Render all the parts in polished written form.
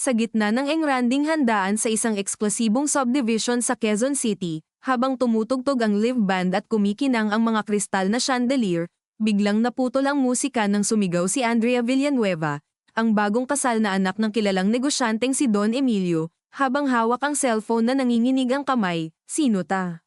Sa gitna ng engranding handaan sa isang eksklusibong subdivision sa Quezon City, habang tumutugtog ang live band at kumikinang ang mga kristal na chandelier, biglang naputol ang musika nang sumigaw si Andrea Villanueva, ang bagong kasal na anak ng kilalang negosyanteng si Don Emilio, habang hawak ang cellphone na nanginginig ang kamay. Sino ta?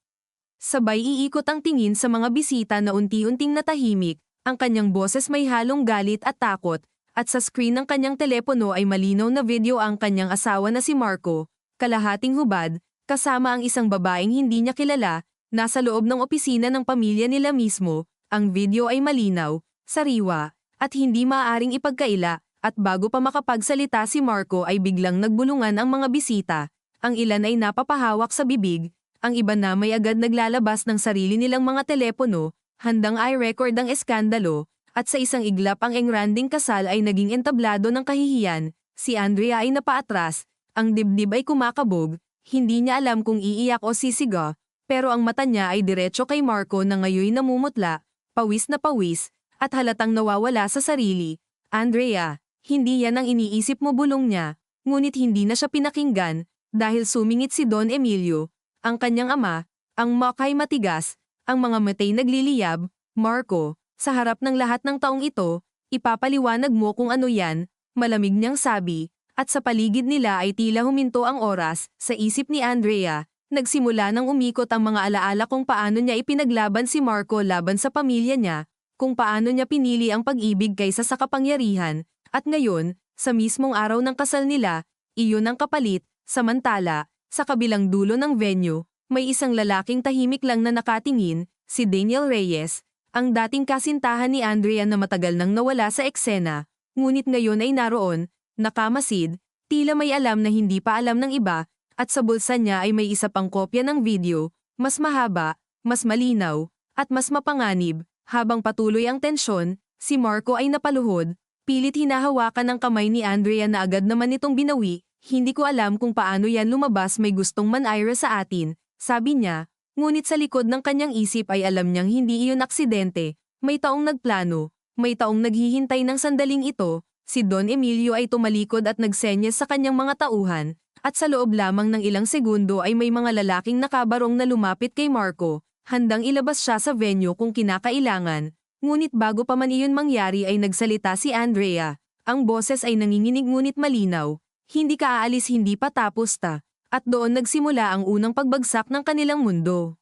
Sabay iikot ang tingin sa mga bisita na unti-unting natahimik, ang kanyang boses may halong galit at takot, at sa screen ng kanyang telepono ay malinaw na video ang kanyang asawa na si Marco, kalahating hubad, kasama ang isang babaeng hindi niya kilala, nasa loob ng opisina ng pamilya nila mismo. Ang video ay malinaw, sariwa, at hindi maaaring ipagkaila, at bago pa makapagsalita si Marco ay biglang nagbulungan ang mga bisita. Ang ilan ay napapahawak sa bibig, ang iba na may agad naglalabas ng sarili nilang mga telepono, handang i-record ang eskandalo. At sa isang iglap ang engranding kasal ay naging entablado ng kahihiyan. Si Andrea ay napaatras, ang dibdib ay kumakabog, hindi niya alam kung iiyak o sisiga, pero ang mata niya ay diretso kay Marco na ngayoy namumutla, pawis na pawis, at halatang nawawala sa sarili. Andrea, hindi yan ang iniisip mo, bulong niya, ngunit hindi na siya pinakinggan, dahil sumingit si Don Emilio, ang kanyang ama, ang makay matigas, ang mga matay nagliliyab. Marco, sa harap ng lahat ng taong ito, ipapaliwanag mo kung ano yan, malamig niyang sabi, at sa paligid nila ay tila huminto ang oras. Sa isip ni Andrea, nagsimula nang umikot ang mga alaala kung paano niya ipinaglaban si Marco laban sa pamilya niya, kung paano niya pinili ang pag-ibig kaysa sa kapangyarihan, at ngayon, sa mismong araw ng kasal nila, iyon ang kapalit. Samantala, sa kabilang dulo ng venue, may isang lalaking tahimik lang na nakatingin, si Daniel Reyes, ang dating kasintahan ni Andrea na matagal nang nawala sa eksena, ngunit ngayon ay naroon, nakamasid, tila may alam na hindi pa alam ng iba, at sa bulsa niya ay may isa pang kopya ng video, mas mahaba, mas malinaw, at mas mapanganib. Habang patuloy ang tensyon, si Marco ay napaluhod, pilit hinahawakan ang kamay ni Andrea na agad naman itong binawi. Hindi ko alam kung paano yan lumabas, may gustong manira sa atin, sabi niya. Ngunit sa likod ng kanyang isip ay alam niyang hindi iyon aksidente, may taong nagplano, may taong naghihintay ng sandaling ito. Si Don Emilio ay tumalikod at nagsenyas sa kanyang mga tauhan, at sa loob lamang ng ilang segundo ay may mga lalaking nakabarong na lumapit kay Marco, handang ilabas siya sa venue kung kinakailangan. Ngunit bago pa man iyon mangyari ay nagsalita si Andrea, ang boses ay nanginginig ngunit malinaw, hindi ka aalis, hindi pa tapos ta. At doon nagsimula ang unang pagbagsak ng kanilang mundo.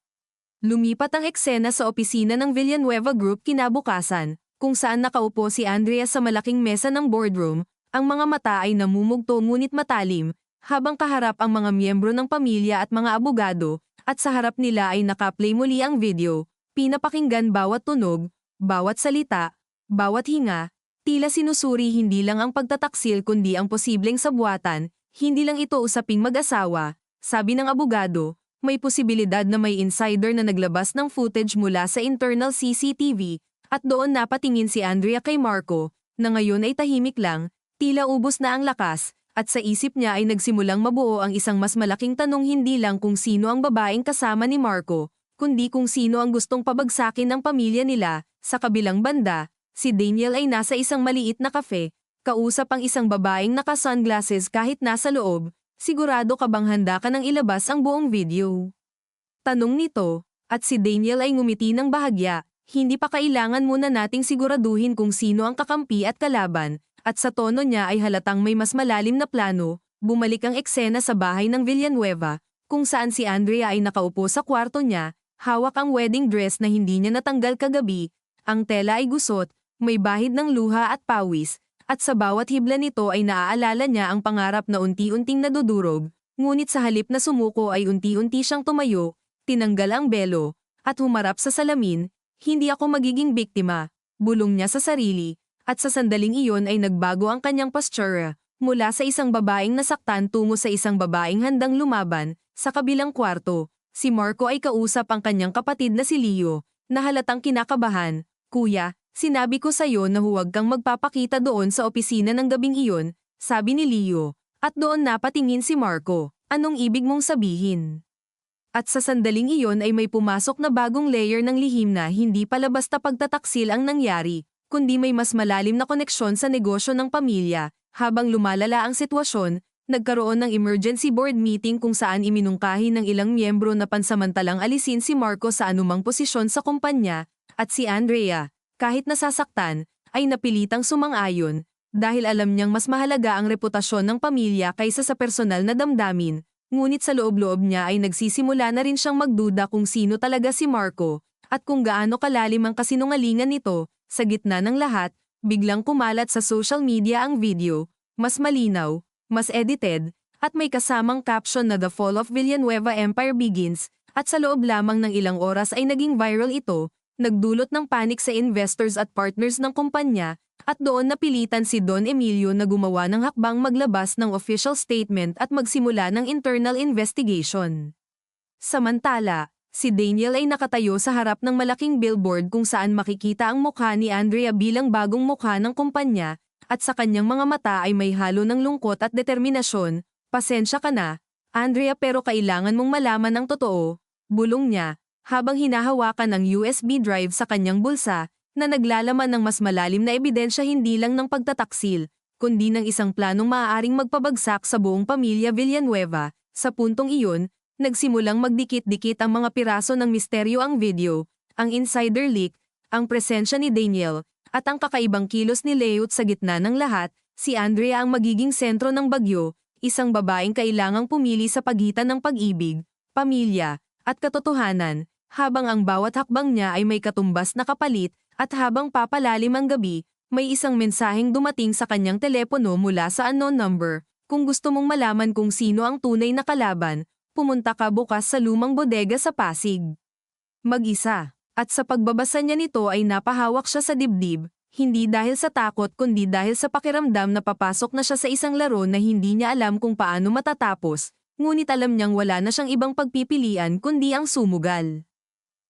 Lumipat ang eksena sa opisina ng Villanueva Group kinabukasan, kung saan nakaupo si Andrea sa malaking mesa ng boardroom, ang mga mata ay namumugto ngunit matalim, habang kaharap ang mga miyembro ng pamilya at mga abogado, at sa harap nila ay nakaplay muli ang video, pinapakinggan bawat tunog, bawat salita, bawat hinga, tila sinusuri hindi lang ang pagtataksil kundi ang posibleng sabwatan. Hindi lang ito usaping mag-asawa, sabi ng abogado, may posibilidad na may insider na naglabas ng footage mula sa internal CCTV, at doon napatingin si Andrea kay Marco, na ngayon ay tahimik lang, tila ubos na ang lakas, at sa isip niya ay nagsimulang mabuo ang isang mas malaking tanong, hindi lang kung sino ang babaeng kasama ni Marco, kundi kung sino ang gustong pabagsakin ng pamilya nila. Sa kabilang banda, si Daniel ay nasa isang maliit na cafe, kausap ang isang babaeng naka-sunglasses kahit nasa loob. Sigurado ka bang handa ka nang ilabas ang buong video? Tanong nito, at si Daniel ay ngumiti ng bahagya, hindi pa kailangan muna nating siguraduhin kung sino ang kakampi at kalaban, at sa tono niya ay halatang may mas malalim na plano. Bumalik ang eksena sa bahay ng Villanueva, kung saan si Andrea ay nakaupo sa kwarto niya, hawak ang wedding dress na hindi niya natanggal kagabi, ang tela ay gusot, may bahid ng luha at pawis, at sa bawat hibla nito ay naaalala niya ang pangarap na unti-unting nadudurog, ngunit sa halip na sumuko ay unti-unti siyang tumayo, tinanggal ang belo, at humarap sa salamin. Hindi ako magiging biktima, bulong niya sa sarili, at sa sandaling iyon ay nagbago ang kanyang posture, mula sa isang babaeng nasaktan tungo sa isang babaeng handang lumaban. Sa kabilang kwarto, si Marco ay kausap ang kanyang kapatid na si Leo, na halatang kinakabahan. Kuya, sinabi ko sa'yo na huwag kang magpapakita doon sa opisina ng gabing iyon, sabi ni Leo, at doon napatingin si Marco. Anong ibig mong sabihin? At sa sandaling iyon ay may pumasok na bagong layer ng lihim na hindi pala basta pagtataksil ang nangyari, kundi may mas malalim na koneksyon sa negosyo ng pamilya. Habang lumalala ang sitwasyon, nagkaroon ng emergency board meeting kung saan iminungkahi ng ilang miyembro na pansamantalang alisin si Marco sa anumang posisyon sa kumpanya, at si Andrea, kahit nasasaktan, ay napilitang sumang-ayon, dahil alam niyang mas mahalaga ang reputasyon ng pamilya kaysa sa personal na damdamin, ngunit sa loob-loob niya ay nagsisimula na rin siyang magduda kung sino talaga si Marco, at kung gaano kalalim ang kasinungalingan nito. Sa gitna ng lahat, biglang kumalat sa social media ang video, mas malinaw, mas edited, at may kasamang caption na The Fall of Villanueva Empire Begins, at sa loob lamang ng ilang oras ay naging viral ito, nagdulot ng panic sa investors at partners ng kumpanya, at doon napilitan si Don Emilio na gumawa ng hakbang maglabas ng official statement at magsimula ng internal investigation. Samantala, si Daniel ay nakatayo sa harap ng malaking billboard kung saan makikita ang mukha ni Andrea bilang bagong mukha ng kumpanya, at sa kanyang mga mata ay may halo ng lungkot at determinasyon. "Pasensya ka na, Andrea, pero kailangan mong malaman ang totoo," bulong niya, habang hinahawakan ang USB drive sa kanyang bulsa, na naglalaman ng mas malalim na ebidensya hindi lang ng pagtataksil, kundi ng isang planong maaaring magpabagsak sa buong pamilya Villanueva. Sa puntong iyon, nagsimulang magdikit-dikit ang mga piraso ng misteryo, ang video, ang insider leak, ang presensya ni Daniel, at ang kakaibang kilos ni Leot. Sa gitna ng lahat, si Andrea ang magiging sentro ng bagyo, isang babaeng kailangang pumili sa pagitan ng pag-ibig, pamilya, at katotohanan, habang ang bawat hakbang niya ay may katumbas na kapalit, at habang papalalim ang gabi, may isang mensaheng dumating sa kanyang telepono mula sa unknown number. "Kung gusto mong malaman kung sino ang tunay na kalaban, pumunta ka bukas sa lumang bodega sa Pasig. Mag-isa." At sa pagbabasa niya nito ay napahawak siya sa dibdib, hindi dahil sa takot kundi dahil sa pakiramdam na papasok na siya sa isang laro na hindi niya alam kung paano matatapos, ngunit alam niyang wala na siyang ibang pagpipilian kundi ang sumugal.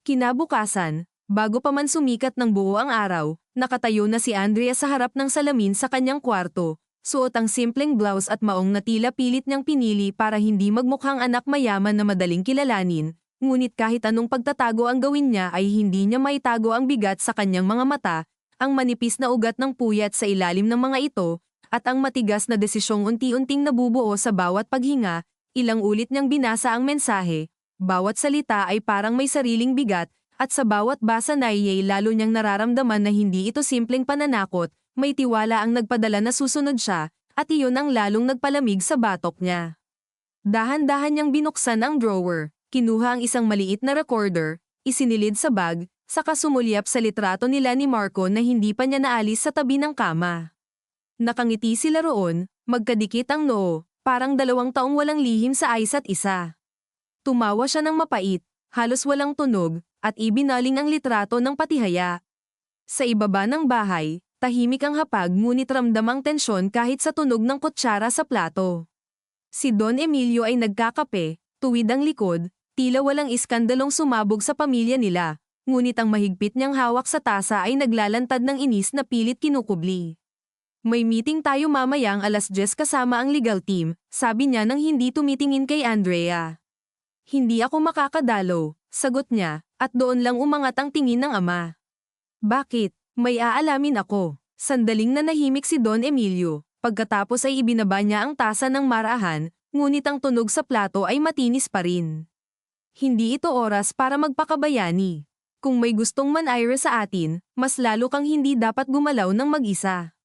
Kinabukasan, bago pa man sumikat ng buo ang araw, nakatayo na si Andrea sa harap ng salamin sa kanyang kwarto, suot ang simpleng blouse at maong na tila pilit niyang pinili para hindi magmukhang anak mayaman na madaling kilalanin, ngunit kahit anong pagtatago ang gawin niya ay hindi niya maitago ang bigat sa kanyang mga mata, ang manipis na ugat ng puyat sa ilalim ng mga ito, at ang matigas na desisyong unti-unting nabubuo sa bawat paghinga. Ilang ulit niyang binasa ang mensahe, bawat salita ay parang may sariling bigat, at sa bawat basa na lalo niyang nararamdaman na hindi ito simpleng pananakot, may tiwala ang nagpadala na susunod siya, at iyon ang lalong nagpalamig sa batok niya. Dahan-dahan niyang binuksan ang drawer, kinuha ang isang maliit na recorder, isinilid sa bag, saka sumulyap sa litrato nila ni Marco na hindi pa niya naalis sa tabi ng kama. Nakangiti sila roon, magkadikit ang noo, parang 2 taong walang lihim sa isa't isa. Tumawa siya ng mapait, halos walang tunog, at ibinaling ang litrato ng patihaya. Sa ibaba ng bahay, tahimik ang hapag ngunit ramdam ang tensyon kahit sa tunog ng kutsara sa plato. Si Don Emilio ay nagkakape, tuwid ang likod, tila walang iskandalong sumabog sa pamilya nila, ngunit ang mahigpit niyang hawak sa tasa ay naglalantad ng inis na pilit kinukubli. "May meeting tayo mamayang 10:00 kasama ang legal team," sabi niya nang hindi tumitingin kay Andrea. "Hindi ako makakadalo," sagot niya, at doon lang umangat ang tingin ng ama. "Bakit? May aalamin ako." Sandaling nanahimik si Don Emilio, pagkatapos ay ibinaba niya ang tasa ng marahan, ngunit ang tunog sa plato ay matinis pa rin. "Hindi ito oras para magpakabayani. Kung may gustong manayra sa atin, mas lalo kang hindi dapat gumalaw ng mag-isa."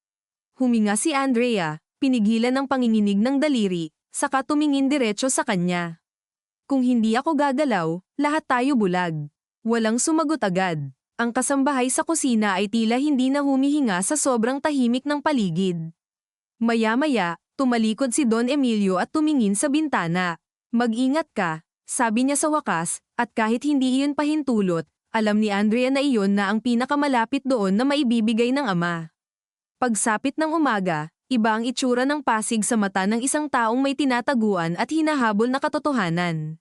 Huminga si Andrea, pinigilan ng panginginig ng daliri, saka tumingin diretso sa kanya. "Kung hindi ako gagalaw, lahat tayo bulag." Walang sumagot agad. Ang kasambahay sa kusina ay tila hindi na humihinga sa sobrang tahimik ng paligid. Maya-maya, tumalikod si Don Emilio at tumingin sa bintana. "Mag-ingat ka," sabi niya sa wakas, at kahit hindi iyon pahintulot, alam ni Andrea na iyon na ang pinakamalapit doon na maibibigay ng ama. Pagsapit ng umaga, iba ang itsura ng Pasig sa mata ng isang taong may tinataguan at hinahabol na katotohanan.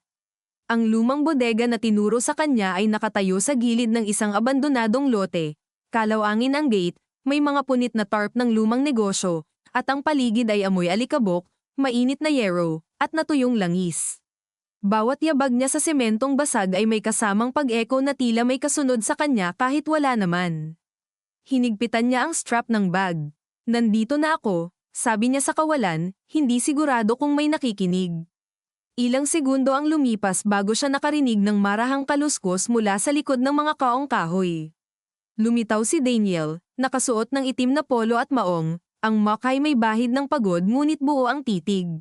Ang lumang bodega na tinuro sa kanya ay nakatayo sa gilid ng isang abandonadong lote. Kalawangin ang gate, may mga punit na tarp ng lumang negosyo, at ang paligid ay amoy alikabok, mainit na yero, at natuyong langis. Bawat yabag niya sa sementong basag ay may kasamang pag-echo na tila may kasunod sa kanya kahit wala naman. Hinigpitan niya ang strap ng bag. "Nandito na ako," sabi niya sa kawalan, hindi sigurado kung may nakikinig. Ilang segundo ang lumipas bago siya nakarinig ng marahang kaluskos mula sa likod ng mga kaong kahoy. Lumitaw si Daniel, nakasuot ng itim na polo at maong, ang mukha ay may bahid ng pagod ngunit buo ang titig.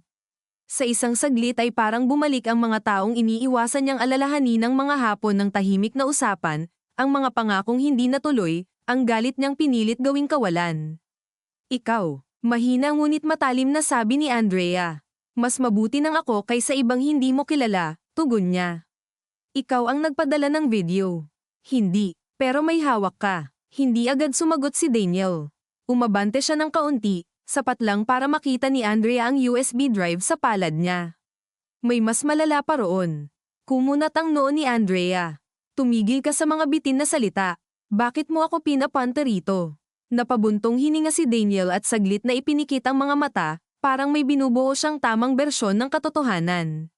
Sa isang saglit ay parang bumalik ang mga taong iniiwasan niyang alalahanin ng mga hapon ng tahimik na usapan, ang mga pangakong hindi natuloy, ang galit niyang pinilit gawing kawalan. Ikaw, mahina ngunit matalim na sabi ni Andrea. Mas mabuti nang ako kaysa ibang hindi mo kilala, tugon niya. Ikaw ang nagpadala ng video. Hindi, pero may hawak ka. Hindi agad sumagot si Daniel. Umabante siya ng kaunti. Sapat lang para makita ni Andrea ang USB drive sa palad niya. May mas malala pa roon. Kumunat ang noo ni Andrea. Tumigil ka sa mga bitin na salita. Bakit mo ako pinapunta rito? Napabuntong hininga si Daniel at saglit na ipinikit ang mga mata, parang may binubuo siyang tamang bersyon ng katotohanan.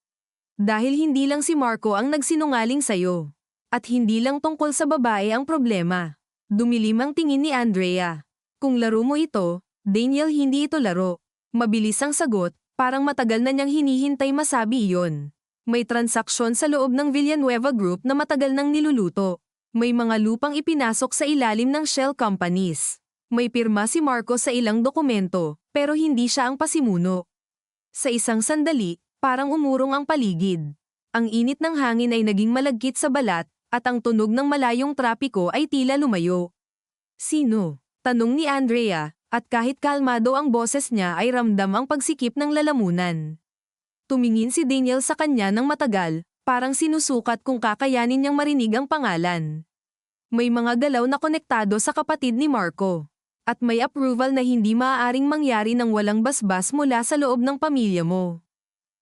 Dahil hindi lang si Marco ang nagsinungaling sa'yo. At hindi lang tungkol sa babae ang problema. Dumilim ang tingin ni Andrea. Kung laro mo ito, Daniel, hindi ito laro. Mabilis ang sagot, parang matagal na niyang hinihintay masabi iyon. May transaksyon sa loob ng Villanueva Group na matagal nang niluluto. May mga lupang ipinasok sa ilalim ng shell companies. May pirma si Marco sa ilang dokumento, pero hindi siya ang pasimuno. Sa isang sandali, parang umurong ang paligid. Ang init ng hangin ay naging malagkit sa balat, at ang tunog ng malayong trapiko ay tila lumayo. Sino? Tanong ni Andrea. At kahit kalmado ang boses niya ay ramdam ang pagsikip ng lalamunan. Tumingin si Daniel sa kanya ng matagal, parang sinusukat kung kakayanin niyang marinig ang pangalan. May mga galaw na konektado sa kapatid ni Marco. At may approval na hindi maaaring mangyari ng walang basbas mula sa loob ng pamilya mo.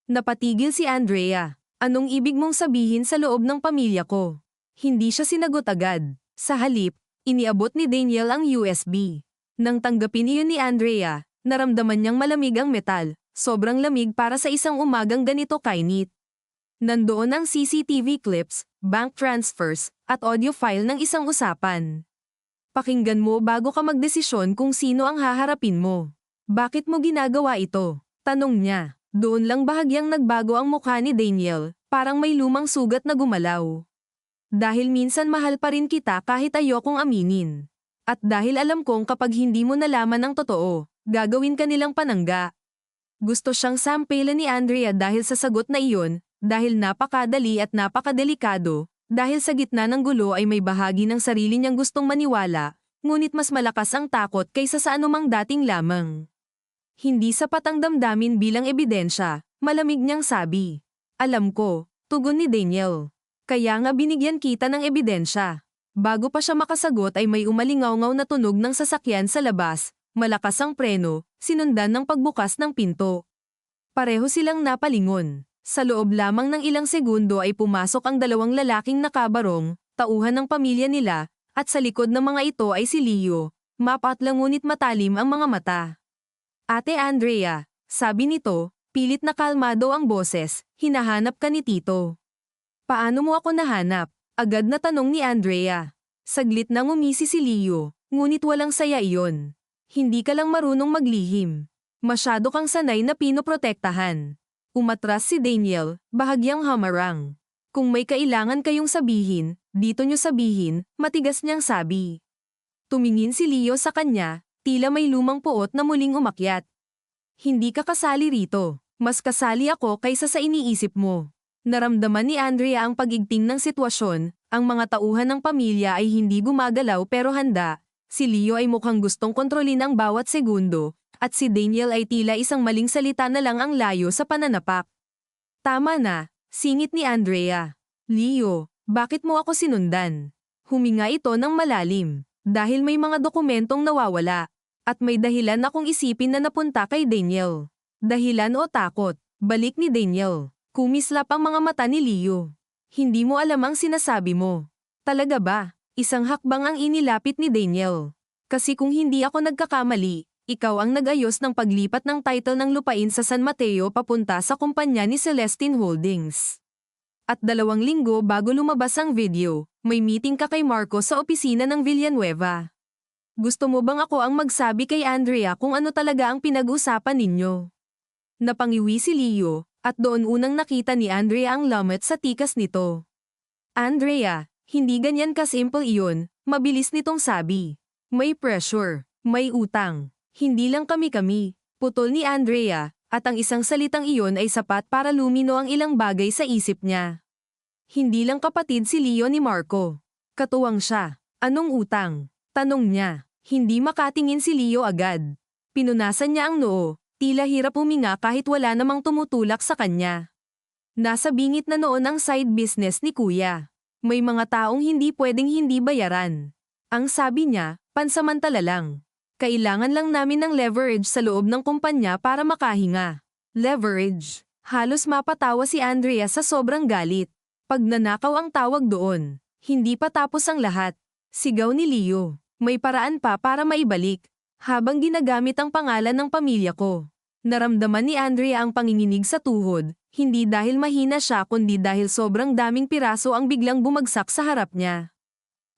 Napatigil si Andrea. Anong ibig mong sabihin sa loob ng pamilya ko? Hindi siya sinagot agad. Sa halip, iniabot ni Daniel ang USB. Nang tanggapin iyon ni Andrea, naramdaman niyang malamig ang metal, sobrang lamig para sa isang umagang ganito kainit. Nandoon ang CCTV clips, bank transfers, at audio file ng isang usapan. Pakinggan mo bago ka magdesisyon kung sino ang haharapin mo. Bakit mo ginagawa ito? Tanong niya. Doon lang bahagyang nagbago ang mukha ni Daniel, parang may lumang sugat na gumalaw. Dahil minsan mahal pa rin kita kahit ayokong aminin. At dahil alam kong kapag hindi mo nalaman ang totoo, gagawin ka nilang panangga. Gusto siyang sampelan ni Andrea dahil sa sagot na iyon, dahil napakadali at napakadelikado, dahil sa gitna ng gulo ay may bahagi ng sarili niyang gustong maniwala, ngunit mas malakas ang takot kaysa sa anumang dating lamang. Hindi sapat ang damdamin bilang ebidensya, malamig niyang sabi. Alam ko, tugon ni Daniel. Kaya nga binigyan kita ng ebidensya. Bago pa siya makasagot ay may umalingaw-ngaw na tunog ng sasakyan sa labas, malakas ang preno, sinundan ng pagbukas ng pinto. Pareho silang napalingon. Sa loob lamang ng ilang segundo ay pumasok ang dalawang lalaking nakabarong, tauhan ng pamilya nila, at sa likod ng mga ito ay si Leo, mapatlang ngunit matalim ang mga mata. Ate Andrea, sabi nito, pilit na kalmado ang boses, hinahanap ka ni Tito. Paano mo ako nahanap? Agad na tanong ni Andrea. Saglit nang umisi si Leo, ngunit walang saya iyon. Hindi ka lang marunong maglihim. Masyado kang sanay na pinoprotektahan. Umatras si Daniel, bahagyang hamarang. Kung may kailangan kayong sabihin, dito nyo sabihin, matigas niyang sabi. Tumingin si Leo sa kanya, tila may lumang puot na muling umakyat. Hindi ka kasali rito. Mas kasali ako kaysa sa iniisip mo. Naramdaman ni Andrea ang pagigting ng sitwasyon, ang mga tauhan ng pamilya ay hindi gumagalaw pero handa, si Leo ay mukhang gustong kontrolin ang bawat segundo, at si Daniel ay tila isang maling salita na lang ang layo sa pananapak. Tama na, singit ni Andrea. Leo, bakit mo ako sinundan? Huminga ito ng malalim, dahil may mga dokumentong nawawala, at may dahilan akong isipin na napunta kay Daniel. Dahilan o takot, balik ni Daniel. Kumislap ang mga mata ni Leo. Hindi mo alam ang sinasabi mo. Talaga ba? Isang hakbang ang inilapit ni Daniel. Kasi kung hindi ako nagkakamali, ikaw ang nag-ayos ng paglipat ng title ng lupain sa San Mateo papunta sa kumpanya ni Celestine Holdings. At 2 linggo bago lumabas ang video, may meeting ka kay Marco sa opisina ng Villanueva. Gusto mo bang ako ang magsabi kay Andrea kung ano talaga ang pinag-usapan ninyo? Napangiwi si Leo, at doon unang nakita ni Andrea ang lamat sa tikas nito. Andrea, hindi ganyan kasimple iyon, mabilis nitong sabi. May pressure, may utang. Hindi lang kami-kami, putol ni Andrea, at ang isang salitang iyon ay sapat para lumino ang ilang bagay sa isip niya. Hindi lang kapatid si Leo ni Marco. Katuwang siya. Anong utang? Tanong niya. Hindi makatingin si Leo agad. Pinunasan niya ang noo, tila hirap huminga kahit wala namang tumutulak sa kanya. Nasa bingit na noon ang side business ni Kuya. May mga taong hindi pwedeng hindi bayaran. Ang sabi niya, pansamantala lang. Kailangan lang namin ng leverage sa loob ng kumpanya para makahinga. Leverage. Halos mapatawa si Andrea sa sobrang galit. Pagnanakaw ang tawag doon. Hindi pa tapos ang lahat. Sigaw ni Leo. May paraan pa para maibalik. Habang ginagamit ang pangalan ng pamilya ko. Naramdaman ni Andrea ang panginginig sa tuhod, hindi dahil mahina siya kundi dahil sobrang daming piraso ang biglang bumagsak sa harap niya.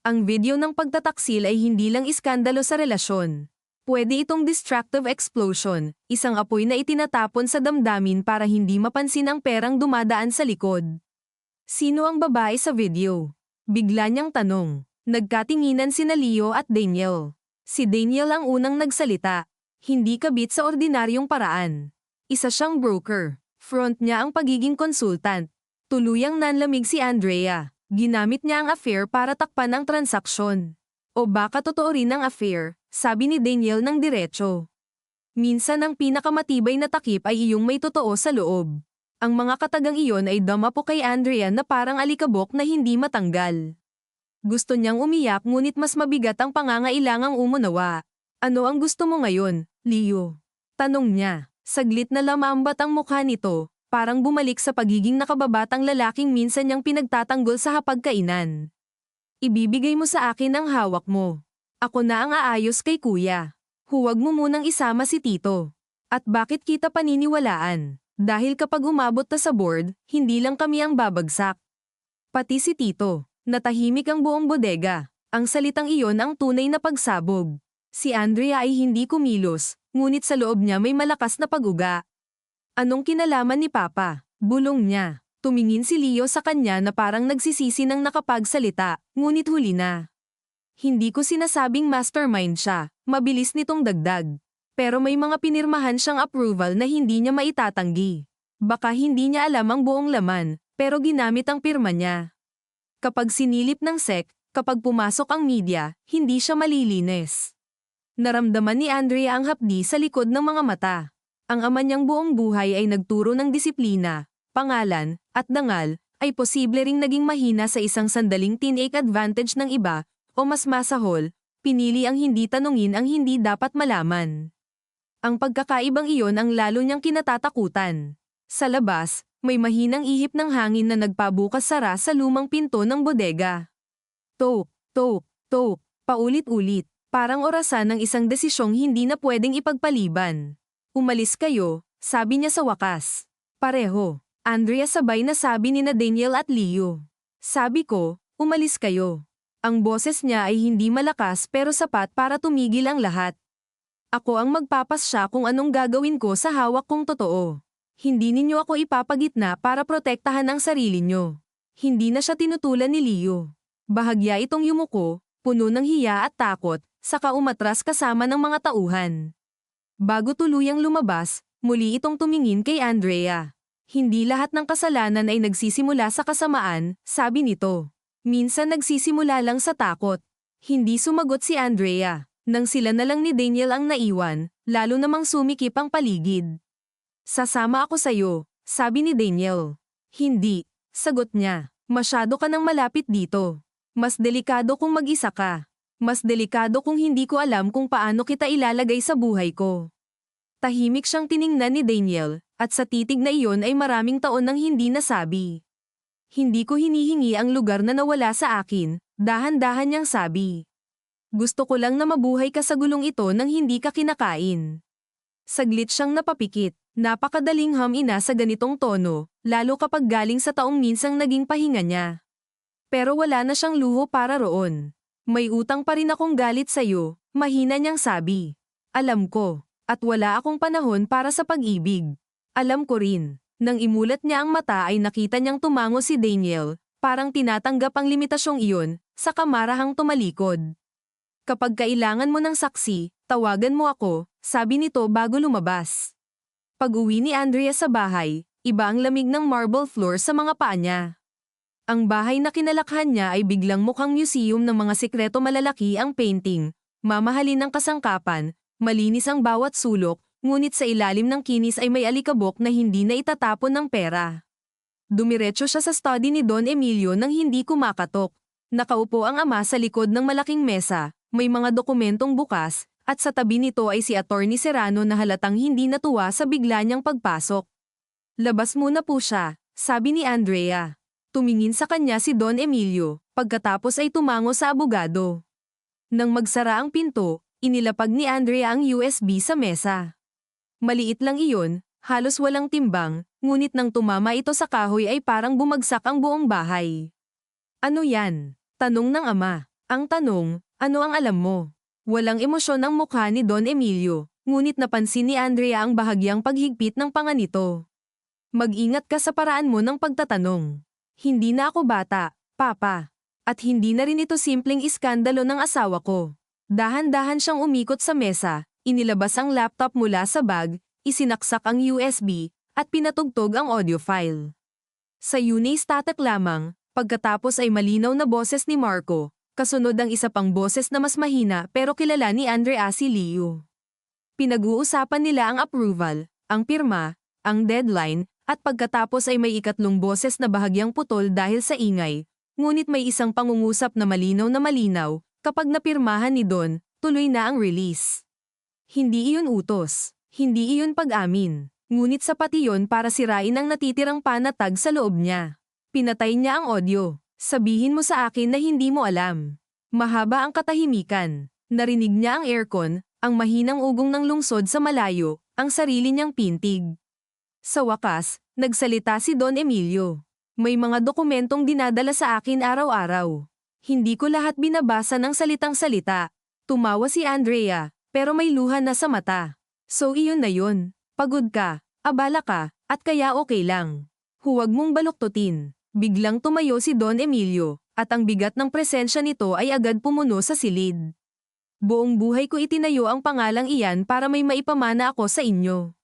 Ang video ng pagtataksil ay hindi lang iskandalo sa relasyon. Pwede itong destructive explosion, isang apoy na itinatapon sa damdamin para hindi mapansin ang perang dumadaan sa likod. Sino ang babae sa video? Bigla niyang tanong. Nagkatinginan sina Leo at Daniel. Si Daniel ang unang nagsalita. Hindi kabit sa ordinaryong paraan. Isa siyang broker. Front niya ang pagiging consultant. Tuluyang nanlamig si Andrea. Ginamit niya ang affair para takpan ang transaksyon. O baka totoo rin ang affair, sabi ni Daniel ng diretso. Minsan ang pinakamatibay na takip ay iyong may totoo sa loob. Ang mga katagang iyon ay damapo kay Andrea na parang alikabok na hindi matanggal. Gusto niyang umiyak ngunit mas mabigat ang pangangailangang umunawa. Ano ang gusto mo ngayon, Leo? Tanong niya. Saglit na lamambat ang mukha nito, parang bumalik sa pagiging nakababatang lalaking minsan niyang pinagtatanggol sa hapagkainan. Ibibigay mo sa akin ang hawak mo. Ako na ang aayos kay Kuya. Huwag mo munang isama si Tito. At bakit kita paniniwalaan? Dahil kapag umabot na sa board, hindi lang kami ang babagsak. Pati si Tito. Natahimik ang buong bodega. Ang salitang iyon ang tunay na pagsabog. Si Andrea ay hindi kumilos, ngunit sa loob niya may malakas na pag-uga. Anong kinalaman ni Papa? Bulong niya. Tumingin si Leo sa kanya na parang nagsisisi ng nakapagsalita, ngunit huli na. Hindi ko sinasabing mastermind siya, mabilis nitong dagdag. Pero may mga pinirmahan siyang approval na hindi niya maitatanggi. Baka hindi niya alam ang buong laman, pero ginamit ang pirma niya. Kapag sinilip ng SEC, kapag pumasok ang media, hindi siya malilinis. Naramdaman ni Andrea ang hapdi sa likod ng mga mata. Ang ama niyang buong buhay ay nagturo ng disiplina, pangalan, at dangal, ay posible ring naging mahina sa isang sandaling tinake advantage ng iba, o mas masahol, pinili ang hindi tanungin ang hindi dapat malaman. Ang pagkakaibang iyon ang lalo niyang kinatatakutan. Sa labas, may mahinang ihip ng hangin na nagpabukas-sara sa lumang pinto ng bodega. Tok, tok, tok, paulit-ulit, parang orasan ng isang desisyong hindi na pwedeng ipagpaliban. Umalis kayo, sabi niya sa wakas. Pareho. Andrea sabay na sabi ni na Daniel at Leo. Sabi ko, umalis kayo. Ang boses niya ay hindi malakas pero sapat para tumigil ang lahat. Ako ang magpapasya kung anong gagawin ko sa hawak kong totoo. Hindi ninyo ako ipapagitna para protektahan ang sarili nyo. Hindi na siya tinutulan ni Leo. Bahagya itong yumuko, puno ng hiya at takot, saka umatras kasama ng mga tauhan. Bago tuluyang lumabas, muli itong tumingin kay Andrea. Hindi lahat ng kasalanan ay nagsisimula sa kasamaan, sabi nito. Minsan nagsisimula lang sa takot. Hindi sumagot si Andrea. Nang sila na lang ni Daniel ang naiwan, lalo namang sumikip ang paligid. Sasama ako sa'yo, sabi ni Daniel. Hindi, sagot niya. Masyado ka nang malapit dito. Mas delikado kung mag-isa ka. Mas delikado kung hindi ko alam kung paano kita ilalagay sa buhay ko. Tahimik siyang tiningnan ni Daniel, at sa titig na iyon ay maraming taon nang hindi nasabi. Hindi ko hinihingi ang lugar na nawala sa akin, dahan-dahan niyang sabi. Gusto ko lang na mabuhay ka sa gulong ito nang hindi ka kinakain. Saglit siyang napapikit. Napakadaling hamina sa ganitong tono, lalo kapag galing sa taong minsang naging pahinga niya. Pero wala na siyang luho para roon. May utang pa rin akong galit sa'yo, Mahina niyang sabi. Alam ko. At wala akong panahon para sa pag-ibig. Alam ko rin. Nang imulat niya ang mata ay nakita niyang tumango si Daniel, parang tinatanggap ang limitasyong iyon, saka marahang tumalikod. Kapag kailangan mo ng saksi, tawagan mo ako, sabi nito bago lumabas. Pag-uwi ni Andrea sa bahay, iba ang lamig ng marble floor sa mga paa niya. Ang bahay na kinalakhan niya ay biglang mukhang museum ng mga sikreto malalaki ang painting, mamahalin ng kasangkapan, malinis ang bawat sulok, ngunit sa ilalim ng kinis ay may alikabok na hindi na itatapon ng pera. Dumiretso siya sa study ni Don Emilio nang hindi kumakatok. Nakaupo ang ama sa likod ng malaking mesa, may mga dokumentong bukas, at sa tabi nito ay si Attorney Serrano na halatang hindi natuwa sa bigla niyang pagpasok. Labas muna po siya, sabi ni Andrea. Tumingin sa kanya si Don Emilio, pagkatapos ay tumango sa abogado. Nang magsara ang pinto, inilapag ni Andrea ang USB sa mesa. Maliit lang iyon, halos walang timbang, ngunit nang tumama ito sa kahoy ay parang bumagsak ang buong bahay. Ano yan? Tanong ng ama. Ang tanong, ano ang alam mo? Walang emosyon ang mukha ni Don Emilio, ngunit napansin ni Andrea ang bahagyang paghigpit ng panga nito. Mag-ingat ka sa paraan mo ng pagtatanong. Hindi na ako bata, Papa. At hindi na rin ito simpleng iskandalo ng asawa ko. Dahan-dahan siyang umikot sa mesa, inilabas ang laptop mula sa bag, isinaksak ang USB, at pinatugtog ang audio file. Sa Yune static lamang, pagkatapos ay malinaw na boses ni Marco, kasunod ang isa pang boses na mas mahina pero kilala ni Andrea si Liu. Pinag-uusapan nila ang approval, ang pirma, ang deadline, at pagkatapos ay may ikatlong boses na bahagyang putol dahil sa ingay, ngunit may isang pangungusap na malinaw, kapag napirmahan ni Don, tuloy na ang release. Hindi iyon utos, hindi iyon pag-amin, ngunit sapat iyon para sirain ang natitirang panatag sa loob niya. Pinatay niya ang audio. Sabihin mo sa akin na hindi mo alam. Mahaba ang katahimikan. Narinig niya ang aircon, ang mahinang ugong ng lungsod sa malayo, ang sarili niyang pintig. Sa wakas, nagsalita si Don Emilio. May mga dokumentong dinadala sa akin araw-araw. Hindi ko lahat binabasa ng salitang salita. Tumawa si Andrea, pero may luha na sa mata. So iyon na yun. Pagod ka, abala ka, at kaya okay lang. Huwag mong baluktutin. Biglang tumayo si Don Emilio, at ang bigat ng presensya nito ay agad pumuno sa silid. Buong buhay ko itinayo ang pangalang iyan para may maipamana ako sa inyo.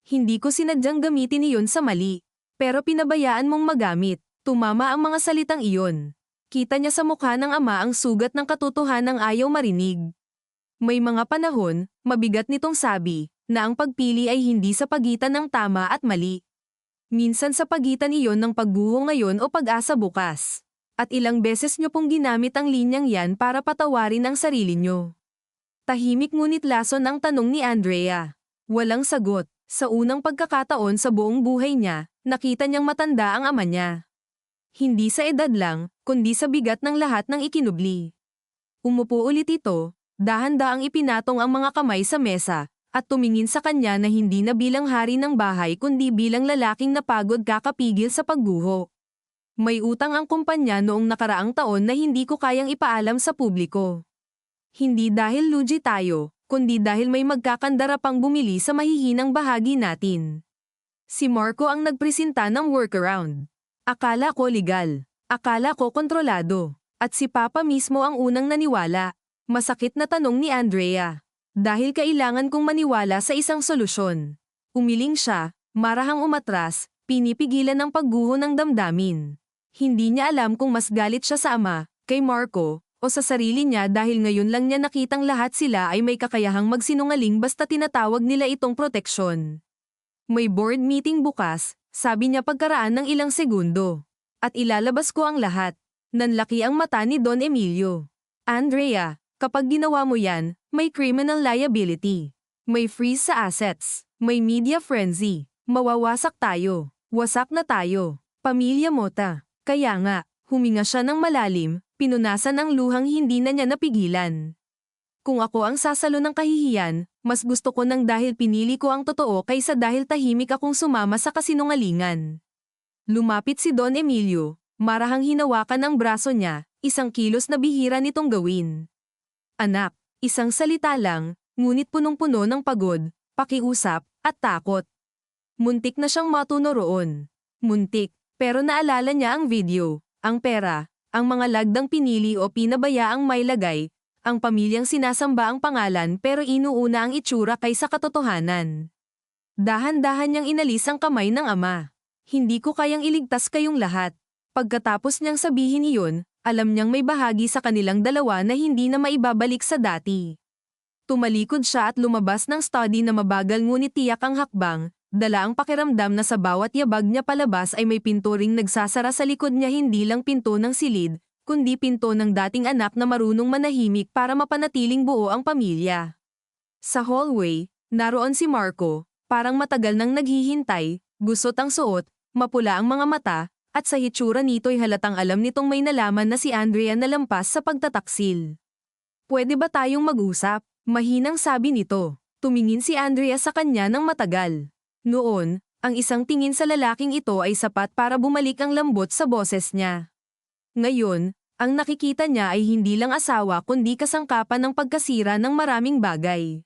Hindi ko sinadyang gamitin iyon sa mali, pero pinabayaan mong magamit, tumama ang mga salitang iyon. Kita niya sa mukha ng ama ang sugat ng katotohanang ayaw marinig. May mga panahon, mabigat nitong sabi, na ang pagpili ay hindi sa pagitan ng tama at mali. Minsan sa pagitan iyon ng pagguho ngayon o pag-asa bukas. At ilang beses nyo pong ginamit ang linyang yan para patawarin ang sarili nyo. Tahimik ngunit lason ang tanong ni Andrea. Walang sagot. Sa unang pagkakataon sa buong buhay niya, nakita niyang matanda ang ama niya. Hindi sa edad lang, kundi sa bigat ng lahat ng ikinubli. Umupo ulit ito, dahan-daang ipinatong ang mga kamay sa mesa, at tumingin sa kanya na hindi na bilang hari ng bahay kundi bilang lalaking napagod kakapigil sa pagguho. May utang ang kumpanya noong nakaraang taon na hindi ko kayang ipaalam sa publiko. Hindi dahil lugi tayo, kundi dahil may magkakandara pang bumili sa mahihinang bahagi natin. Si Marco ang nagpresenta ng workaround. Akala ko legal. Akala ko kontrolado. At si Papa mismo ang unang naniwala. Masakit na tanong ni Andrea. Dahil kailangan kong maniwala sa isang solusyon. Umiling siya, marahang umatras, pinipigilan ang pagguho ng damdamin. Hindi niya alam kung mas galit siya sa ama, kay Marco, o sa sarili niya dahil ngayon lang niya nakitang lahat sila ay may kakayahang magsinungaling basta tinatawag nila itong proteksyon. May board meeting bukas, sabi niya pagkaraan ng ilang segundo. At ilalabas ko ang lahat. Nanlaki ang mata ni Don Emilio. Andrea, kapag ginawa mo yan, may criminal liability. May freeze sa assets. May media frenzy. Mawawasak tayo. Wasak na tayo. Pamilya Mota. Kaya nga, huminga siya ng malalim, pinunasan ang luhang hindi na niya napigilan. Kung ako ang sasalo ng kahihiyan, mas gusto ko nang dahil pinili ko ang totoo kaysa dahil tahimik akong sumama sa kasinungalingan. Lumapit si Don Emilio, marahang hinawakan ang braso niya, isang kilos na bihira nitong gawin. Anak, Isang salita lang, ngunit punong-puno ng pagod, pakiusap, at takot. Muntik na siyang matuno roon. Muntik, pero naalala niya ang video, ang pera, ang mga lagdang pinili o pinabayaang mailagay, ang pamilyang sinasamba ang pangalan pero inuuna ang itsura kaysa katotohanan. Dahan-dahan niyang inalis ang kamay ng ama. Hindi ko kayang iligtas kayong lahat. Pagkatapos niyang sabihin iyon, alam niyang may bahagi sa kanilang dalawa na hindi na maibabalik sa dati. Tumalikod siya at lumabas ng study na mabagal ngunit tiyak ang hakbang, dala ang pakiramdam na sa bawat yabag niya palabas ay may pinto ring nagsasara sa likod niya, hindi lang pinto ng silid, kundi pinto ng dating anak na marunong manahimik para mapanatiling buo ang pamilya. Sa hallway, naroon si Marco, parang matagal nang naghihintay, gusot ang suot, mapula ang mga mata, at sa hitsura nito'y halatang alam nitong may nalaman na si Andrea na lampas sa pagtataksil. Pwede ba tayong mag-usap? Mahinang sabi nito. Tumingin si Andrea sa kanya ng matagal. Noon, ang isang tingin sa lalaking ito ay sapat para bumalik ang lambot sa boses niya. Ngayon, ang nakikita niya ay hindi lang asawa kundi kasangkapan ng pagkasira ng maraming bagay.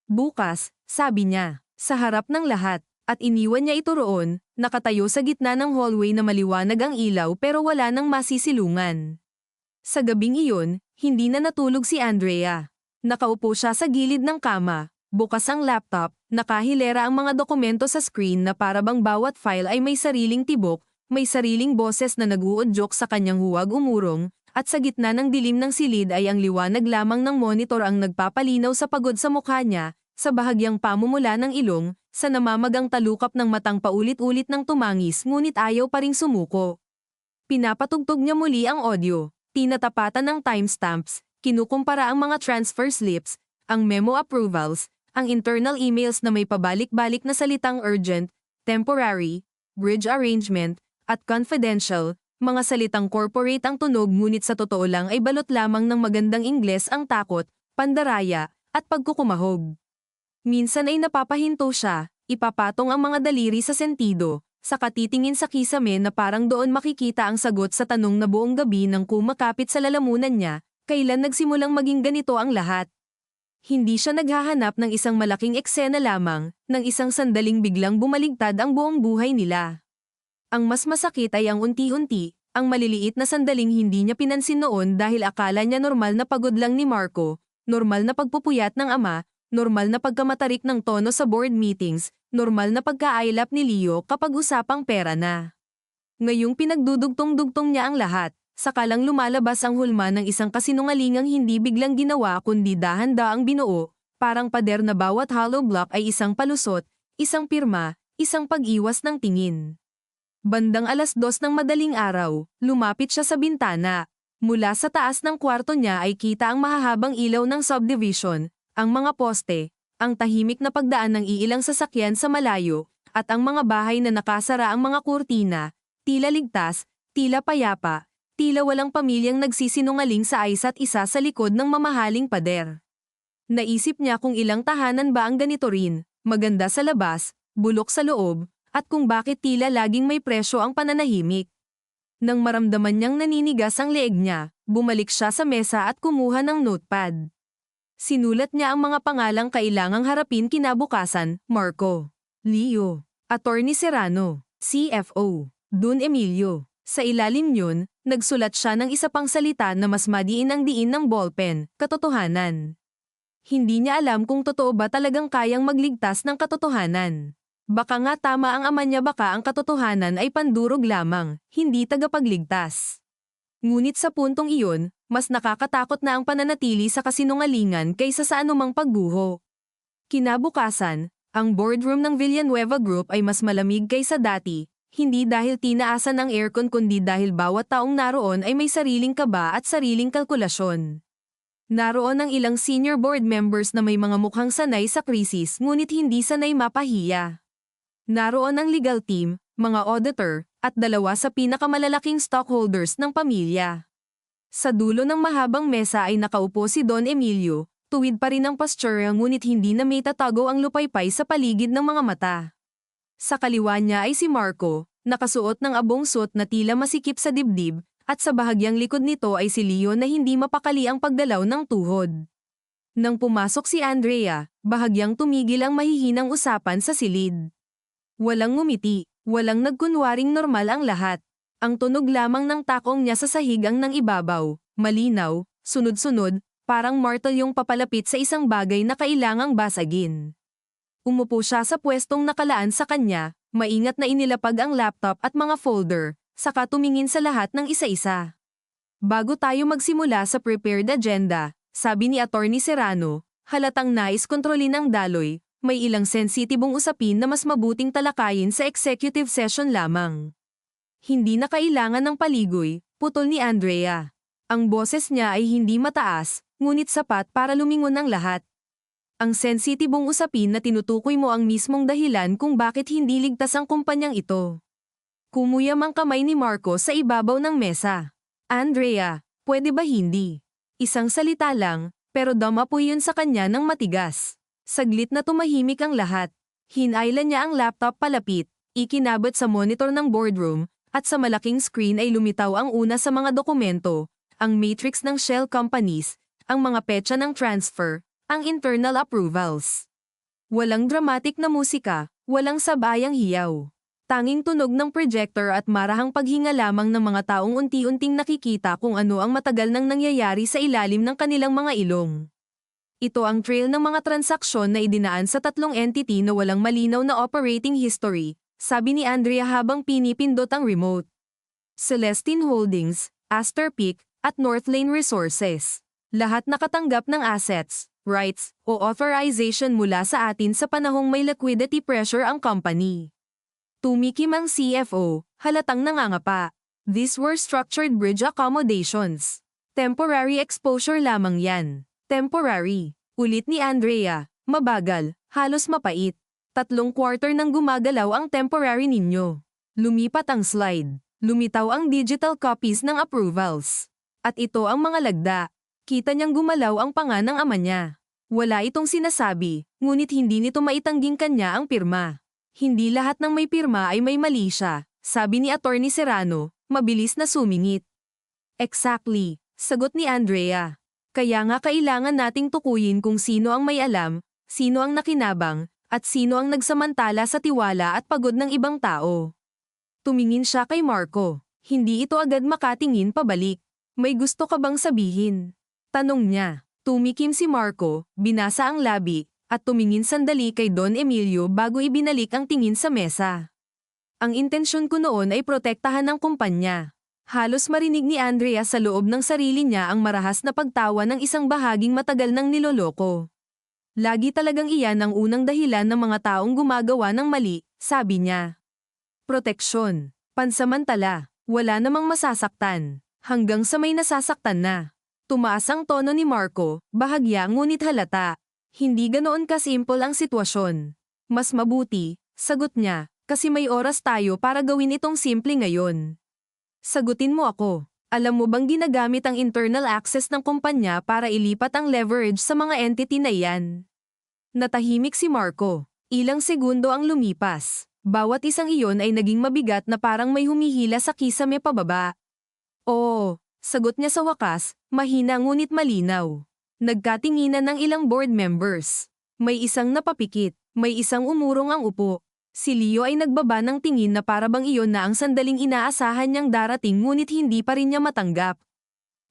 Bukas, sabi niya, sa harap ng lahat, at iniwan niya ito roon, nakatayo sa gitna ng hallway na maliwanag ang ilaw pero wala nang masisilungan. Sa gabing iyon, hindi na natulog si Andrea. Nakaupo siya sa gilid ng kama, bukas ang laptop, nakahilera ang mga dokumento sa screen na parabang bawat file ay may sariling tibok, may sariling boses na nag-uudyok sa kanyang huwag umurong, at sa gitna ng dilim ng silid ay ang liwanag lamang ng monitor ang nagpapalinaw sa pagod sa mukha niya, sa bahagyang pamumula ng ilong, sa namamagang talukap ng matang paulit-ulit ng tumangis ngunit ayaw pa ring sumuko. Pinapatugtog niya muli ang audio, tinatapatan ng timestamps, kinukumpara ang mga transfer slips, ang memo approvals, ang internal emails na may pabalik-balik na salitang urgent, temporary, bridge arrangement, at confidential, mga salitang corporate ang tunog ngunit sa totoo lang ay balot lamang ng magandang Ingles ang takot, pandaraya, at pagkukumahog. Minsan ay napapahinto siya, ipapatong ang mga daliri sa sentido, saka titingin sa kisame na parang doon makikita ang sagot sa tanong na buong gabi nang kumakapit sa lalamunan niya, kailan nagsimulang maging ganito ang lahat. Hindi siya naghahanap ng isang malaking eksena lamang, ng isang sandaling biglang bumaligtad ang buong buhay nila. Ang mas masakit ay ang unti-unti, ang maliliit na sandaling hindi niya pinansin noon dahil akala niya normal na pagod lang ni Marco, normal na pagpupuyat ng ama, normal na pagkamatarik ng tono sa board meetings, normal na pagka-ailap ni Leo kapag usapang pera na. Ngayong pinagdudugtong-dugtong niya ang lahat, sakalang lumalabas ang hulma ng isang kasinungalingang hindi biglang ginawa kundi dahan-daang binuo, parang pader na bawat hollow block ay isang palusot, isang pirma, isang pag-iwas ng tingin. Bandang 2:00 ng madaling araw, lumapit siya sa bintana. Mula sa taas ng kwarto niya ay kita ang mahahabang ilaw ng subdivision, ang mga poste, ang tahimik na pagdaan ng iilang sasakyan sa malayo, at ang mga bahay na nakasara ang mga kurtina, tila ligtas, tila payapa, tila walang pamilyang nagsisinungaling sa isa't isa sa likod ng mamahaling pader. Naisip niya kung ilang tahanan ba ang ganito rin, maganda sa labas, bulok sa loob, at kung bakit tila laging may presyo ang pananahimik. Nang maramdaman niyang naninigas ang leeg niya, bumalik siya sa mesa at kumuha ng notepad. Sinulat niya ang mga pangalang kailangang harapin kinabukasan, Marco, Leo, Attorney Serrano, CFO, Don Emilio. Sa ilalim yun, nagsulat siya ng isa pang salita na mas madiin ang diin ng ballpen, katotohanan. Hindi niya alam kung totoo ba talagang kayang magligtas ng katotohanan. Baka nga tama ang ama niya, baka ang katotohanan ay pandurog lamang, hindi tagapagligtas. Ngunit sa puntong iyon, mas nakakatakot na ang pananatili sa kasinungalingan kaysa sa anumang pagguho. Kinabukasan, ang boardroom ng Villanueva Group ay mas malamig kaysa dati, hindi dahil tinaasan ang aircon kundi dahil bawat taong naroon ay may sariling kaba at sariling kalkulasyon. Naroon ang ilang senior board members na may mga mukhang sanay sa krisis ngunit hindi sanay mapahiya. Naroon ang legal team, mga auditor, at 2 sa pinakamalalaking stockholders ng pamilya. Sa dulo ng mahabang mesa ay nakaupo si Don Emilio, tuwid pa rin ang posture ngunit hindi na may tatago ang lupaypay sa paligid ng mga mata. Sa kaliwa niya ay si Marco, nakasuot ng abong suot na tila masikip sa dibdib, at sa bahagyang likod nito ay si Leo na hindi mapakali ang pagdalaw ng tuhod. Nang pumasok si Andrea, bahagyang tumigil ang mahihinang usapan sa silid. Walang ngumiti, walang nagkunwaring normal ang lahat. Ang tunog lamang ng takong niya sa sahig ang nang ibabaw, malinaw, sunod-sunod, parang martilyong papalapit sa isang bagay na kailangang basagin. Umupo siya sa pwestong nakalaan sa kanya, maingat na inilapag ang laptop at mga folder, saka tumingin sa lahat ng isa-isa. Bago tayo magsimula sa prepared agenda, sabi ni Attorney Serrano, halatang nais kontrolin ang daloy, may ilang sensitibong usapin na mas mabuting talakayin sa executive session lamang. Hindi na kailangan ng paligoy, putol ni Andrea. Ang boses niya ay hindi mataas, ngunit sapat para lumingon ang lahat. Ang sensitibong usapin na tinutukoy mo ang mismong dahilan kung bakit hindi ligtas ang kumpanyang ito. Kumuyam ang kamay ni Marco sa ibabaw ng mesa. Andrea, pwede ba hindi? Isang salita lang, pero dumapoy yun sa kanya ng matigas. Saglit na tumahimik ang lahat. Hinailan niya ang laptop palapit, ikinabot sa monitor ng boardroom, at sa malaking screen ay lumitaw ang una sa mga dokumento, ang matrix ng shell companies, ang mga petsa ng transfer, ang internal approvals. Walang dramatic na musika, walang sabayang hiyaw. Tanging tunog ng projector at marahang paghinga lamang ng mga taong unti-unting nakikita kung ano ang matagal nang nangyayari sa ilalim ng kanilang mga ilong. Ito ang trail ng mga transaksyon na idinaan sa tatlong entity na walang malinaw na operating history, sabi ni Andrea habang pinipindot ang remote. Celestine Holdings, Astor Peak, at Northlane Resources. Lahat nakatanggap ng assets, rights, o authorization mula sa atin sa panahong may liquidity pressure ang company. Tumikim ang CFO, halatang nangangapa. These were structured bridge accommodations. Temporary exposure lamang yan. Temporary. Ulit ni Andrea, mabagal, halos mapait. 3 quarter nang gumagalaw ang temporary ninyo. Lumipat ang slide. Lumitaw ang digital copies ng approvals. At ito ang mga lagda. Kita niyang gumalaw ang panga ng ama niya. Wala itong sinasabi, ngunit hindi nito maitangging kanya ang pirma. Hindi lahat ng may pirma ay may mali siya, sabi ni Attorney Serrano, mabilis na sumingit. Exactly, sagot ni Andrea. Kaya nga kailangan nating tukuyin kung sino ang may alam, sino ang nakinabang, at sino ang nagsamantala sa tiwala at pagod ng ibang tao. Tumingin siya kay Marco. Hindi ito agad makatingin pabalik. May gusto ka bang sabihin? Tanong niya. Tumikim si Marco, binasa ang labi, at tumingin sandali kay Don Emilio bago ibinalik ang tingin sa mesa. Ang intensyon ko noon ay protektahan ng kumpanya. Halos marinig ni Andrea sa loob ng sarili niya ang marahas na pagtawa ng isang bahaging matagal nang niloloko. Lagi talagang iyan ang unang dahilan ng mga taong gumagawa ng mali, sabi niya. Proteksyon. Pansamantala. Wala namang masasaktan. Hanggang sa may nasasaktan na. Tumaas ang tono ni Marco, bahagya ngunit halata. Hindi ganoon kasimple ang sitwasyon. Mas mabuti, sagot niya, kasi may oras tayo para gawin itong simple ngayon. Sagutin mo ako. Alam mo bang ginagamit ang internal access ng kumpanya para ilipat ang leverage sa mga entity na iyan? Natahimik si Marco. Ilang segundo ang lumipas. Bawat isang iyon ay naging mabigat na parang may humihila sa kisame pababa. Oo, sagot niya sa wakas, mahina ngunit malinaw. Nagkatinginan ng ilang board members. May isang napapikit, may isang umurong ang upo. Si Leo ay nagbaba ng tingin na para bang iyon na ang sandaling inaasahan niyang darating ngunit hindi pa rin niya matanggap.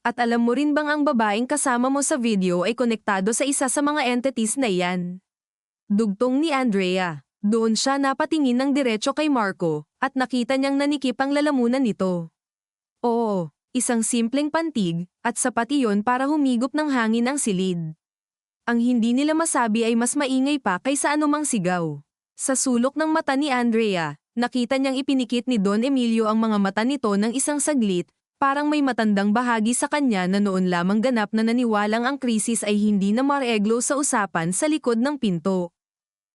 At alam mo rin bang ang babaeng kasama mo sa video ay konektado sa isa sa mga entities na iyan? Dugtong ni Andrea. Doon siya napatingin ng diretso kay Marco, at nakita niyang nanikip ang lalamunan nito. Oo. Isang simpleng pantig, at sapat iyon para humigop ng hangin ang silid. Ang hindi nila masabi ay mas maingay pa kaysa anumang sigaw. Sa sulok ng mata ni Andrea, nakita niyang ipinikit ni Don Emilio ang mga mata nito ng isang saglit, parang may matandang bahagi sa kanya na noon lamang ganap na naniwalang ang krisis ay hindi na mareglo sa usapan sa likod ng pinto.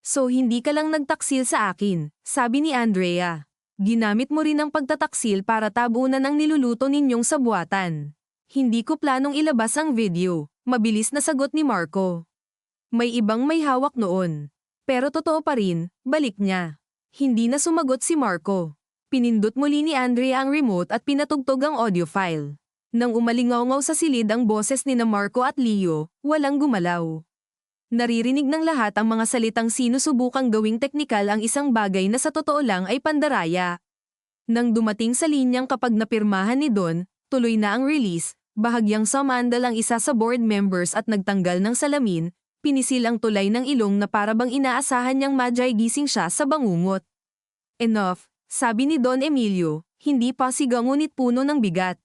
So hindi ka lang nagtaksil sa akin, sabi ni Andrea. Ginamit mo rin ang pagtataksil para tabunan ang niluluto ninyong sabuatan. Hindi ko planong ilabas ang video, mabilis na sagot ni Marco. May ibang may hawak noon. Pero totoo pa rin, balik niya. Hindi na sumagot si Marco. Pinindot muli ni Andrea ang remote at pinatugtog ang audio file. Nang umalingaw sa silid ang boses ni na Marco at Leo, walang gumalaw. Naririnig ng lahat ang mga salitang sinusubukang gawing teknikal ang isang bagay na sa totoo lang ay pandaraya. Nang dumating sa linyang kapag napirmahan ni Don, tuloy na ang release, bahagyang sumandal ang isa sa board members at nagtanggal ng salamin, pinisil ang tulay ng ilong na parabang inaasahan niyang madyay gising siya sa bangungot. Enough, sabi ni Don Emilio, hindi pa sigang ngunit puno ng bigat.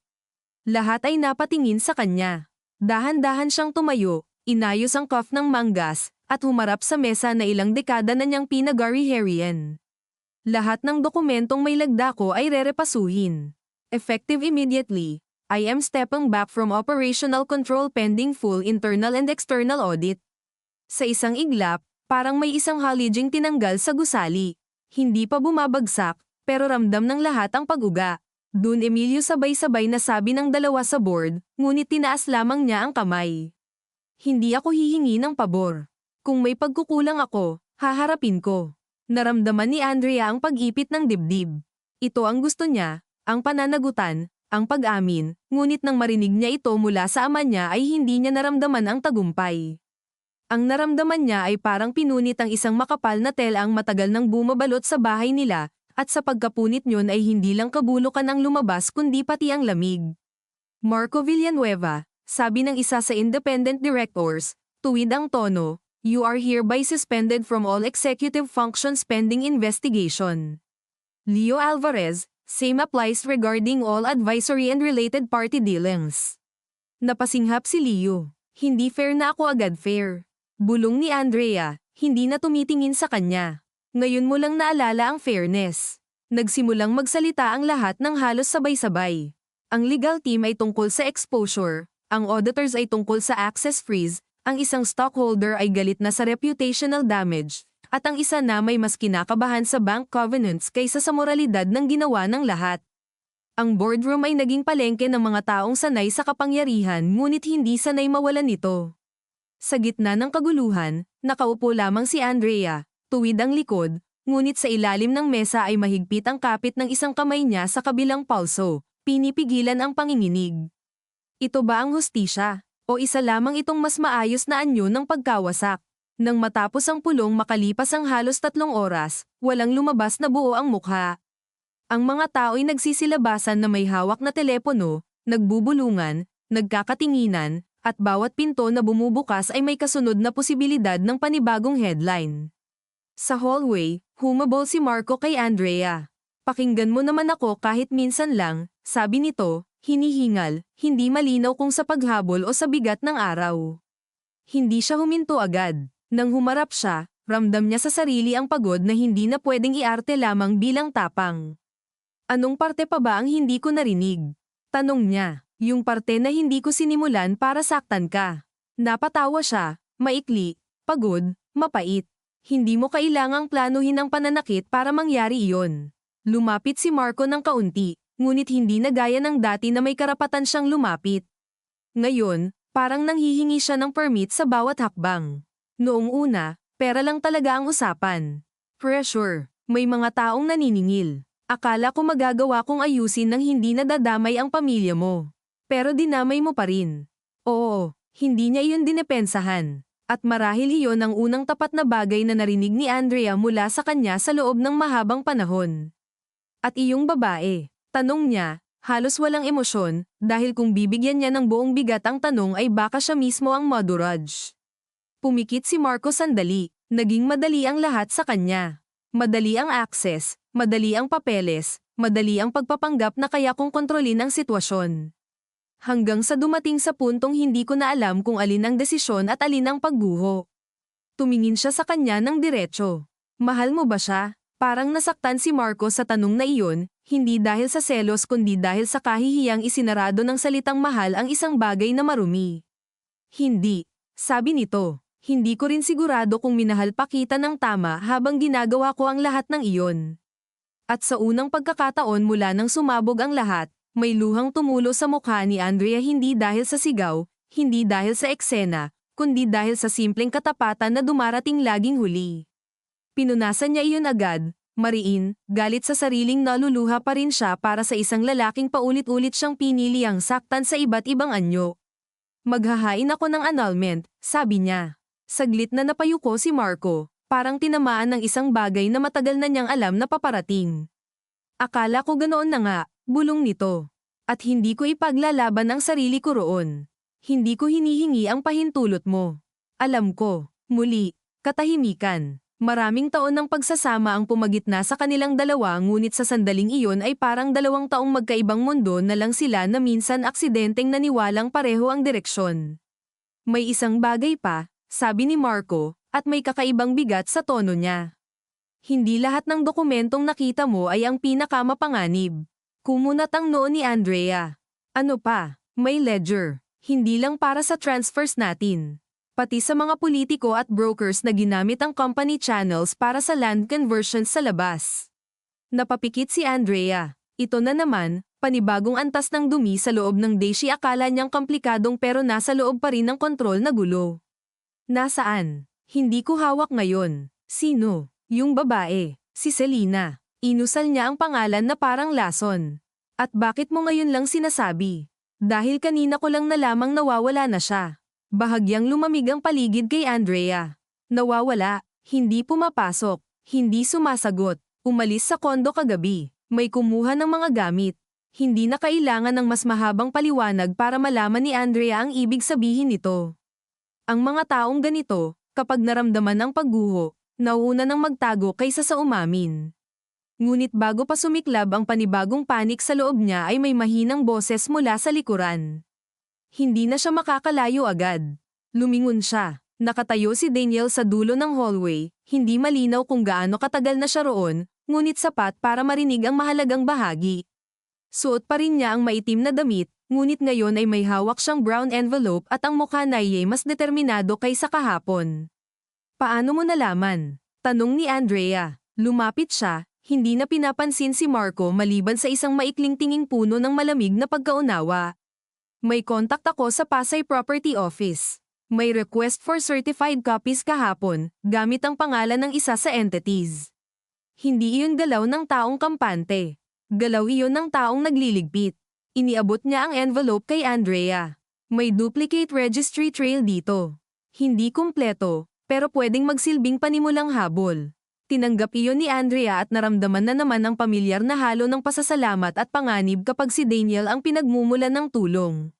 Lahat ay napatingin sa kanya. Dahan-dahan siyang tumayo, inayos ang cuff ng manggas, at humarap sa mesa na ilang dekada na niyang pinag-ari-herian. Lahat ng dokumentong may lagdako ay rerepasuhin. Effective immediately, I am stepping back from operational control pending full internal and external audit. Sa isang iglap, parang may isang halijing tinanggal sa gusali. Hindi pa bumabagsak, pero ramdam ng lahat ang pag-uga. Don Emilio sabay-sabay na sabi ng dalawa sa board, ngunit tinaas lamang niya ang kamay. Hindi ako hihingi ng pabor. Kung may pagkukulang ako, haharapin ko. Naramdaman ni Andrea ang pag-ipit ng dibdib. Ito ang gusto niya, ang pananagutan, ang pag-amin, ngunit nang marinig niya ito mula sa ama niya ay hindi niya naramdaman ang tagumpay. Ang naramdaman niya ay parang pinunit ang isang makapal na tela ang matagal nang bumabalot sa bahay nila, at sa pagkapunit niyon ay hindi lang kabulukan ang lumabas kundi pati ang lamig. Marco Villanueva, sabi ng isa sa independent directors, tuwid ang tono, you are hereby suspended from all executive functions pending investigation. Leo Alvarez, same applies regarding all advisory and related party dealings. Napasinghap si Leo. Hindi fair na ako agad fair. Bulong ni Andrea, hindi na tumitingin sa kanya. Ngayon mo lang naalala ang fairness. Nagsimulang magsalita ang lahat ng halos sabay-sabay. Ang legal team ay tungkol sa exposure, ang auditors ay tungkol sa access freeze, ang isang stockholder ay galit na sa reputational damage, at ang isa na may mas kinakabahan sa bank covenants kaysa sa moralidad ng ginawa ng lahat. Ang boardroom ay naging palengke ng mga taong sanay sa kapangyarihan ngunit hindi sanay mawalan nito. Sa gitna ng kaguluhan, nakaupo lamang si Andrea, tuwid ang likod, ngunit sa ilalim ng mesa ay mahigpit ang kapit ng isang kamay niya sa kabilang pulso, pinipigilan ang panginginig. Ito ba ang hustisya? O isa lamang itong mas maayos na anyo ng pagkawasak? Nang matapos ang pulong makalipas ang halos 3 oras, walang lumabas na buo ang mukha. Ang mga tao'y nagsisilabasan na may hawak na telepono, nagbubulungan, nagkakatinginan, at bawat pinto na bumubukas ay may kasunod na posibilidad ng panibagong headline. Sa hallway, humabol si Marco kay Andrea. Pakinggan mo naman ako kahit minsan lang, sabi nito, hinihingal, hindi malinaw kung sa paghabol o sa bigat ng araw. Hindi siya huminto agad. Nang humarap siya, ramdam niya sa sarili ang pagod na hindi na pwedeng iarte lamang bilang tapang. Anong parte pa ba ang hindi ko narinig? Tanong niya. Yung parte na hindi ko sinimulan para saktan ka. Napatawa siya, maikli, pagod, mapait. Hindi mo kailangang planuhin ang pananakit para mangyari iyon. Lumapit si Marco ng kaunti, ngunit hindi na gaya ng dati na may karapatan siyang lumapit. Ngayon, parang nanghihingi siya ng permit sa bawat hakbang. Noong una, pera lang talaga ang usapan. Pressure, may mga taong naniningil. Akala ko magagawa kong ayusin nang hindi nadadamay ang pamilya mo. Pero dinamay mo pa rin. Oo, hindi niya iyon dinepensahan. At marahil iyon ang unang tapat na bagay na narinig ni Andrea mula sa kanya sa loob ng mahabang panahon. At iyong babae? Tanong niya, halos walang emosyon, dahil kung bibigyan niya ng buong bigat ang tanong ay baka siya mismo ang madurage. Pumikit si Marco sandali, naging madali ang lahat sa kanya. Madali ang access, madali ang papeles, madali ang pagpapanggap na kaya kong kontrolin ang sitwasyon. Hanggang sa dumating sa puntong hindi ko na alam kung alin ang desisyon at alin ang pagguho. Tumingin siya sa kanya ng diretso. Mahal mo ba siya? Parang nasaktan si Marco sa tanong na iyon, hindi dahil sa selos kundi dahil sa kahihiyang isinarado ng salitang mahal ang isang bagay na marumi. Hindi, sabi nito. Hindi ko rin sigurado kung minahal pa kita ng tama habang ginagawa ko ang lahat ng iyon. At sa unang pagkakataon mula nang sumabog ang lahat, may luhang tumulo sa mukha ni Andrea hindi dahil sa sigaw, hindi dahil sa eksena, kundi dahil sa simpleng katapatan na dumarating laging huli. Pinunasan niya iyon agad, Mariin, galit sa sariling naluluha pa rin siya para sa isang lalaking paulit-ulit siyang pinili ang saktan sa iba't ibang anyo. Maghahain ako ng annulment, sabi niya. Saglit na napayuko si Marco, parang tinamaan ng isang bagay na matagal na niyang alam na paparating. Akala ko ganoon na nga, bulong nito. At hindi ko ipaglalaban ang sarili ko roon. Hindi ko hinihingi ang pahintulot mo. Alam ko, muli, katahimikan. Maraming taon ng pagsasama ang pumagitna sa kanilang dalawa ngunit sa sandaling iyon ay parang 2 taong magkaibang mundo na lang sila na minsan aksidenteng naniwalang pareho ang direksyon. May isang bagay pa, sabi ni Marco, at may kakaibang bigat sa tono niya. Hindi lahat ng dokumentong nakita mo ay ang pinakamapanganib. Kumunat ang noo ni Andrea. Ano pa, may ledger. Hindi lang para sa transfers natin. Pati sa mga politiko at brokers na ginamit ang company channels para sa land conversions sa labas. Napapikit si Andrea. Ito na naman, panibagong antas ng dumi sa loob ng Daisy. Akala niyang komplikadong pero nasa loob pa rin ng kontrol na gulo. Nasaan? Hindi ko hawak ngayon. Sino? Yung babae. Si Selena. Inusal niya ang pangalan na parang lason. At bakit mo ngayon lang sinasabi? Dahil kanina ko lang nalamang nawawala na siya. Bahagyang lumamig ang paligid kay Andrea. Nawawala, hindi pumapasok, hindi sumasagot, umalis sa kondo kagabi, may kumuha ng mga gamit. Hindi na kailangan ng mas mahabang paliwanag para malaman ni Andrea ang ibig sabihin nito. Ang mga taong ganito, kapag naramdaman ang pagguho, nauna nang magtago kaysa sa umamin. Ngunit bago pa sumiklab ang panibagong panik sa loob niya ay may mahinang boses mula sa likuran. Hindi na siya makakalayo agad. Lumingon siya. Nakatayo si Daniel sa dulo ng hallway, hindi malinaw kung gaano katagal na siya roon, ngunit sapat para marinig ang mahalagang bahagi. Suot pa rin niya ang maitim na damit, ngunit ngayon ay may hawak siyang brown envelope at ang mukha na ay mas determinado kaysa kahapon. Paano mo nalaman? Tanong ni Andrea. Lumapit siya, hindi na pinapansin si Marco maliban sa isang maikling tinging puno ng malamig na pagkaunawa. May contact ako sa Pasay Property Office. May request for certified copies kahapon, gamit ang pangalan ng isa sa entities. Hindi iyon galaw ng taong kampante. Galaw iyon ng taong nagliligpit. Iniabot niya ang envelope kay Andrea. May duplicate registry trail dito. Hindi kumpleto, pero pwedeng magsilbing panimulang habol. Tinanggap iyon ni Andrea at naramdaman na naman ang pamilyar na halo ng pasasalamat at panganib kapag si Daniel ang pinagmumulan ng tulong.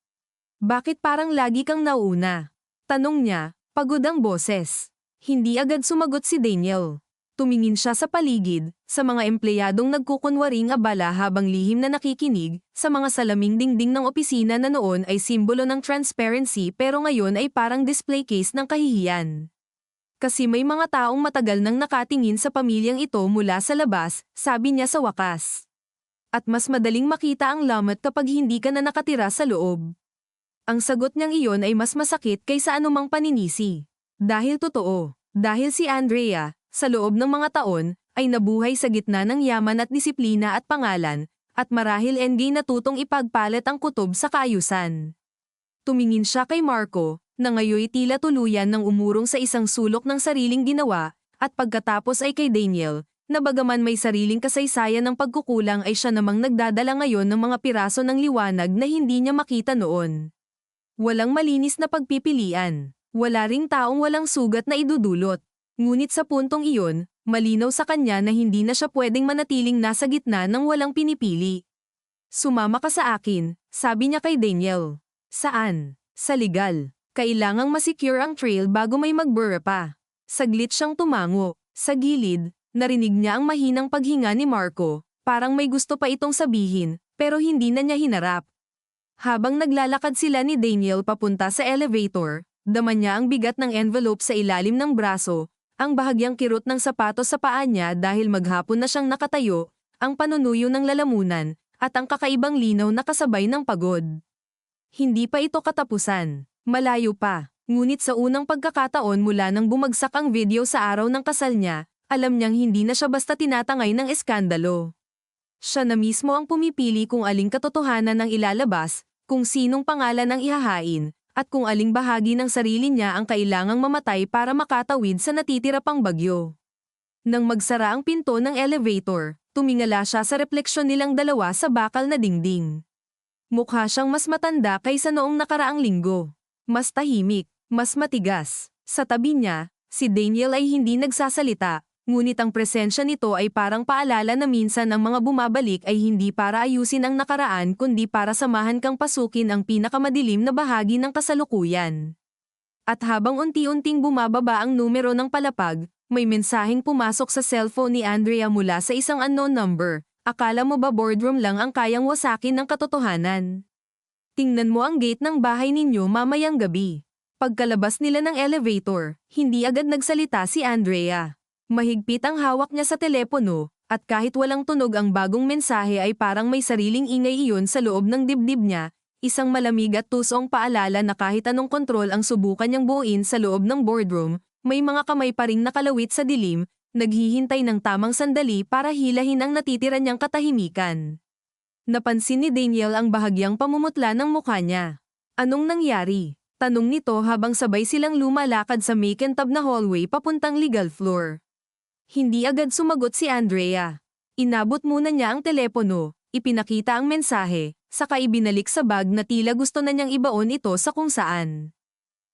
Bakit parang lagi kang nauna? Tanong niya, pagod ang boses. Hindi agad sumagot si Daniel. Tumingin siya sa paligid, sa mga empleyadong nagkukunwaring abala habang lihim na nakikinig, sa mga salaming dingding ng opisina na noon ay simbolo ng transparency pero ngayon ay parang display case ng kahihiyan. Kasi may mga taong matagal nang nakatingin sa pamilyang ito mula sa labas, sabi niya sa wakas. At mas madaling makita ang lamat kapag hindi ka na nakatira sa loob. Ang sagot niyang iyon ay mas masakit kaysa anumang paninisi. Dahil totoo, dahil si Andrea, sa loob ng mga taon, ay nabuhay sa gitna ng yaman at disiplina at pangalan, at marahil hindi natutong ipagpalit ang kutob sa kaayusan. Tumingin siya kay Marco, na ngayoy tila tuluyan ng umurong sa isang sulok ng sariling ginawa, at pagkatapos ay kay Daniel, na bagaman may sariling kasaysayan ng pagkukulang ay siya namang nagdadala ngayon ng mga piraso ng liwanag na hindi niya makita noon. Walang malinis na pagpipilian. Wala ring taong walang sugat na idudulot. Ngunit sa puntong iyon, malinaw sa kanya na hindi na siya pwedeng manatiling nasa gitna ng walang pinipili. Sumama ka sa akin, sabi niya kay Daniel. Saan? Sa legal. Kailangang masecure ang trail bago may magbura pa. Saglit siyang tumango. Sa gilid, narinig niya ang mahinang paghinga ni Marco, parang may gusto pa itong sabihin, pero hindi na niya hinarap. Habang naglalakad sila ni Daniel papunta sa elevator, dama niya ang bigat ng envelope sa ilalim ng braso, ang bahagyang kirot ng sapatos sa paa niya dahil maghapon na siyang nakatayo, ang panunuyo ng lalamunan, at ang kakaibang linaw na kasabay ng pagod. Hindi pa ito katapusan. Malayo pa, ngunit sa unang pagkakataon mula nang bumagsak ang video sa araw ng kasal niya, alam niyang hindi na siya basta tinatangay ng eskandalo. Siya na mismo ang pumipili kung aling katotohanan ang ilalabas, kung sinong pangalan ang ihahain, at kung aling bahagi ng sarili niya ang kailangang mamatay para makatawid sa natitira pang bagyo. Nang magsara ang pinto ng elevator, tumingala siya sa refleksyon nilang dalawa sa bakal na dingding. Mukha siyang mas matanda kaysa noong nakaraang linggo. Mas tahimik, mas matigas. Sa tabi niya, si Daniel ay hindi nagsasalita, ngunit ang presensya nito ay parang paalala na minsan ang mga bumabalik ay hindi para ayusin ang nakaraan kundi para samahan kang pasukin ang pinakamadilim na bahagi ng kasalukuyan. At habang unti-unting bumababa ang numero ng palapag, may mensaheng pumasok sa cellphone ni Andrea mula sa isang unknown number. Akala mo ba boardroom lang ang kayang wasakin ng katotohanan? Tingnan mo ang gate ng bahay ninyo mamayang gabi. Pagkalabas nila ng elevator, hindi agad nagsalita si Andrea. Mahigpit ang hawak niya sa telepono, at kahit walang tunog ang bagong mensahe ay parang may sariling ingay iyon sa loob ng dibdib niya, isang malamig at tusong paalala na kahit anong kontrol ang subukan niyang buuin sa loob ng boardroom, may mga kamay pa ring nakalawit sa dilim, naghihintay ng tamang sandali para hilahin ang natitira niyang katahimikan. Napansin ni Daniel ang bahagyang pamumutla ng mukha niya. Anong nangyari? Tanong nito habang sabay silang lumalakad sa makintab na hallway papuntang legal floor. Hindi agad sumagot si Andrea. Inabot muna niya ang telepono, ipinakita ang mensahe, saka ibinalik sa bag na tila gusto na niyang ibaon ito sa kung saan.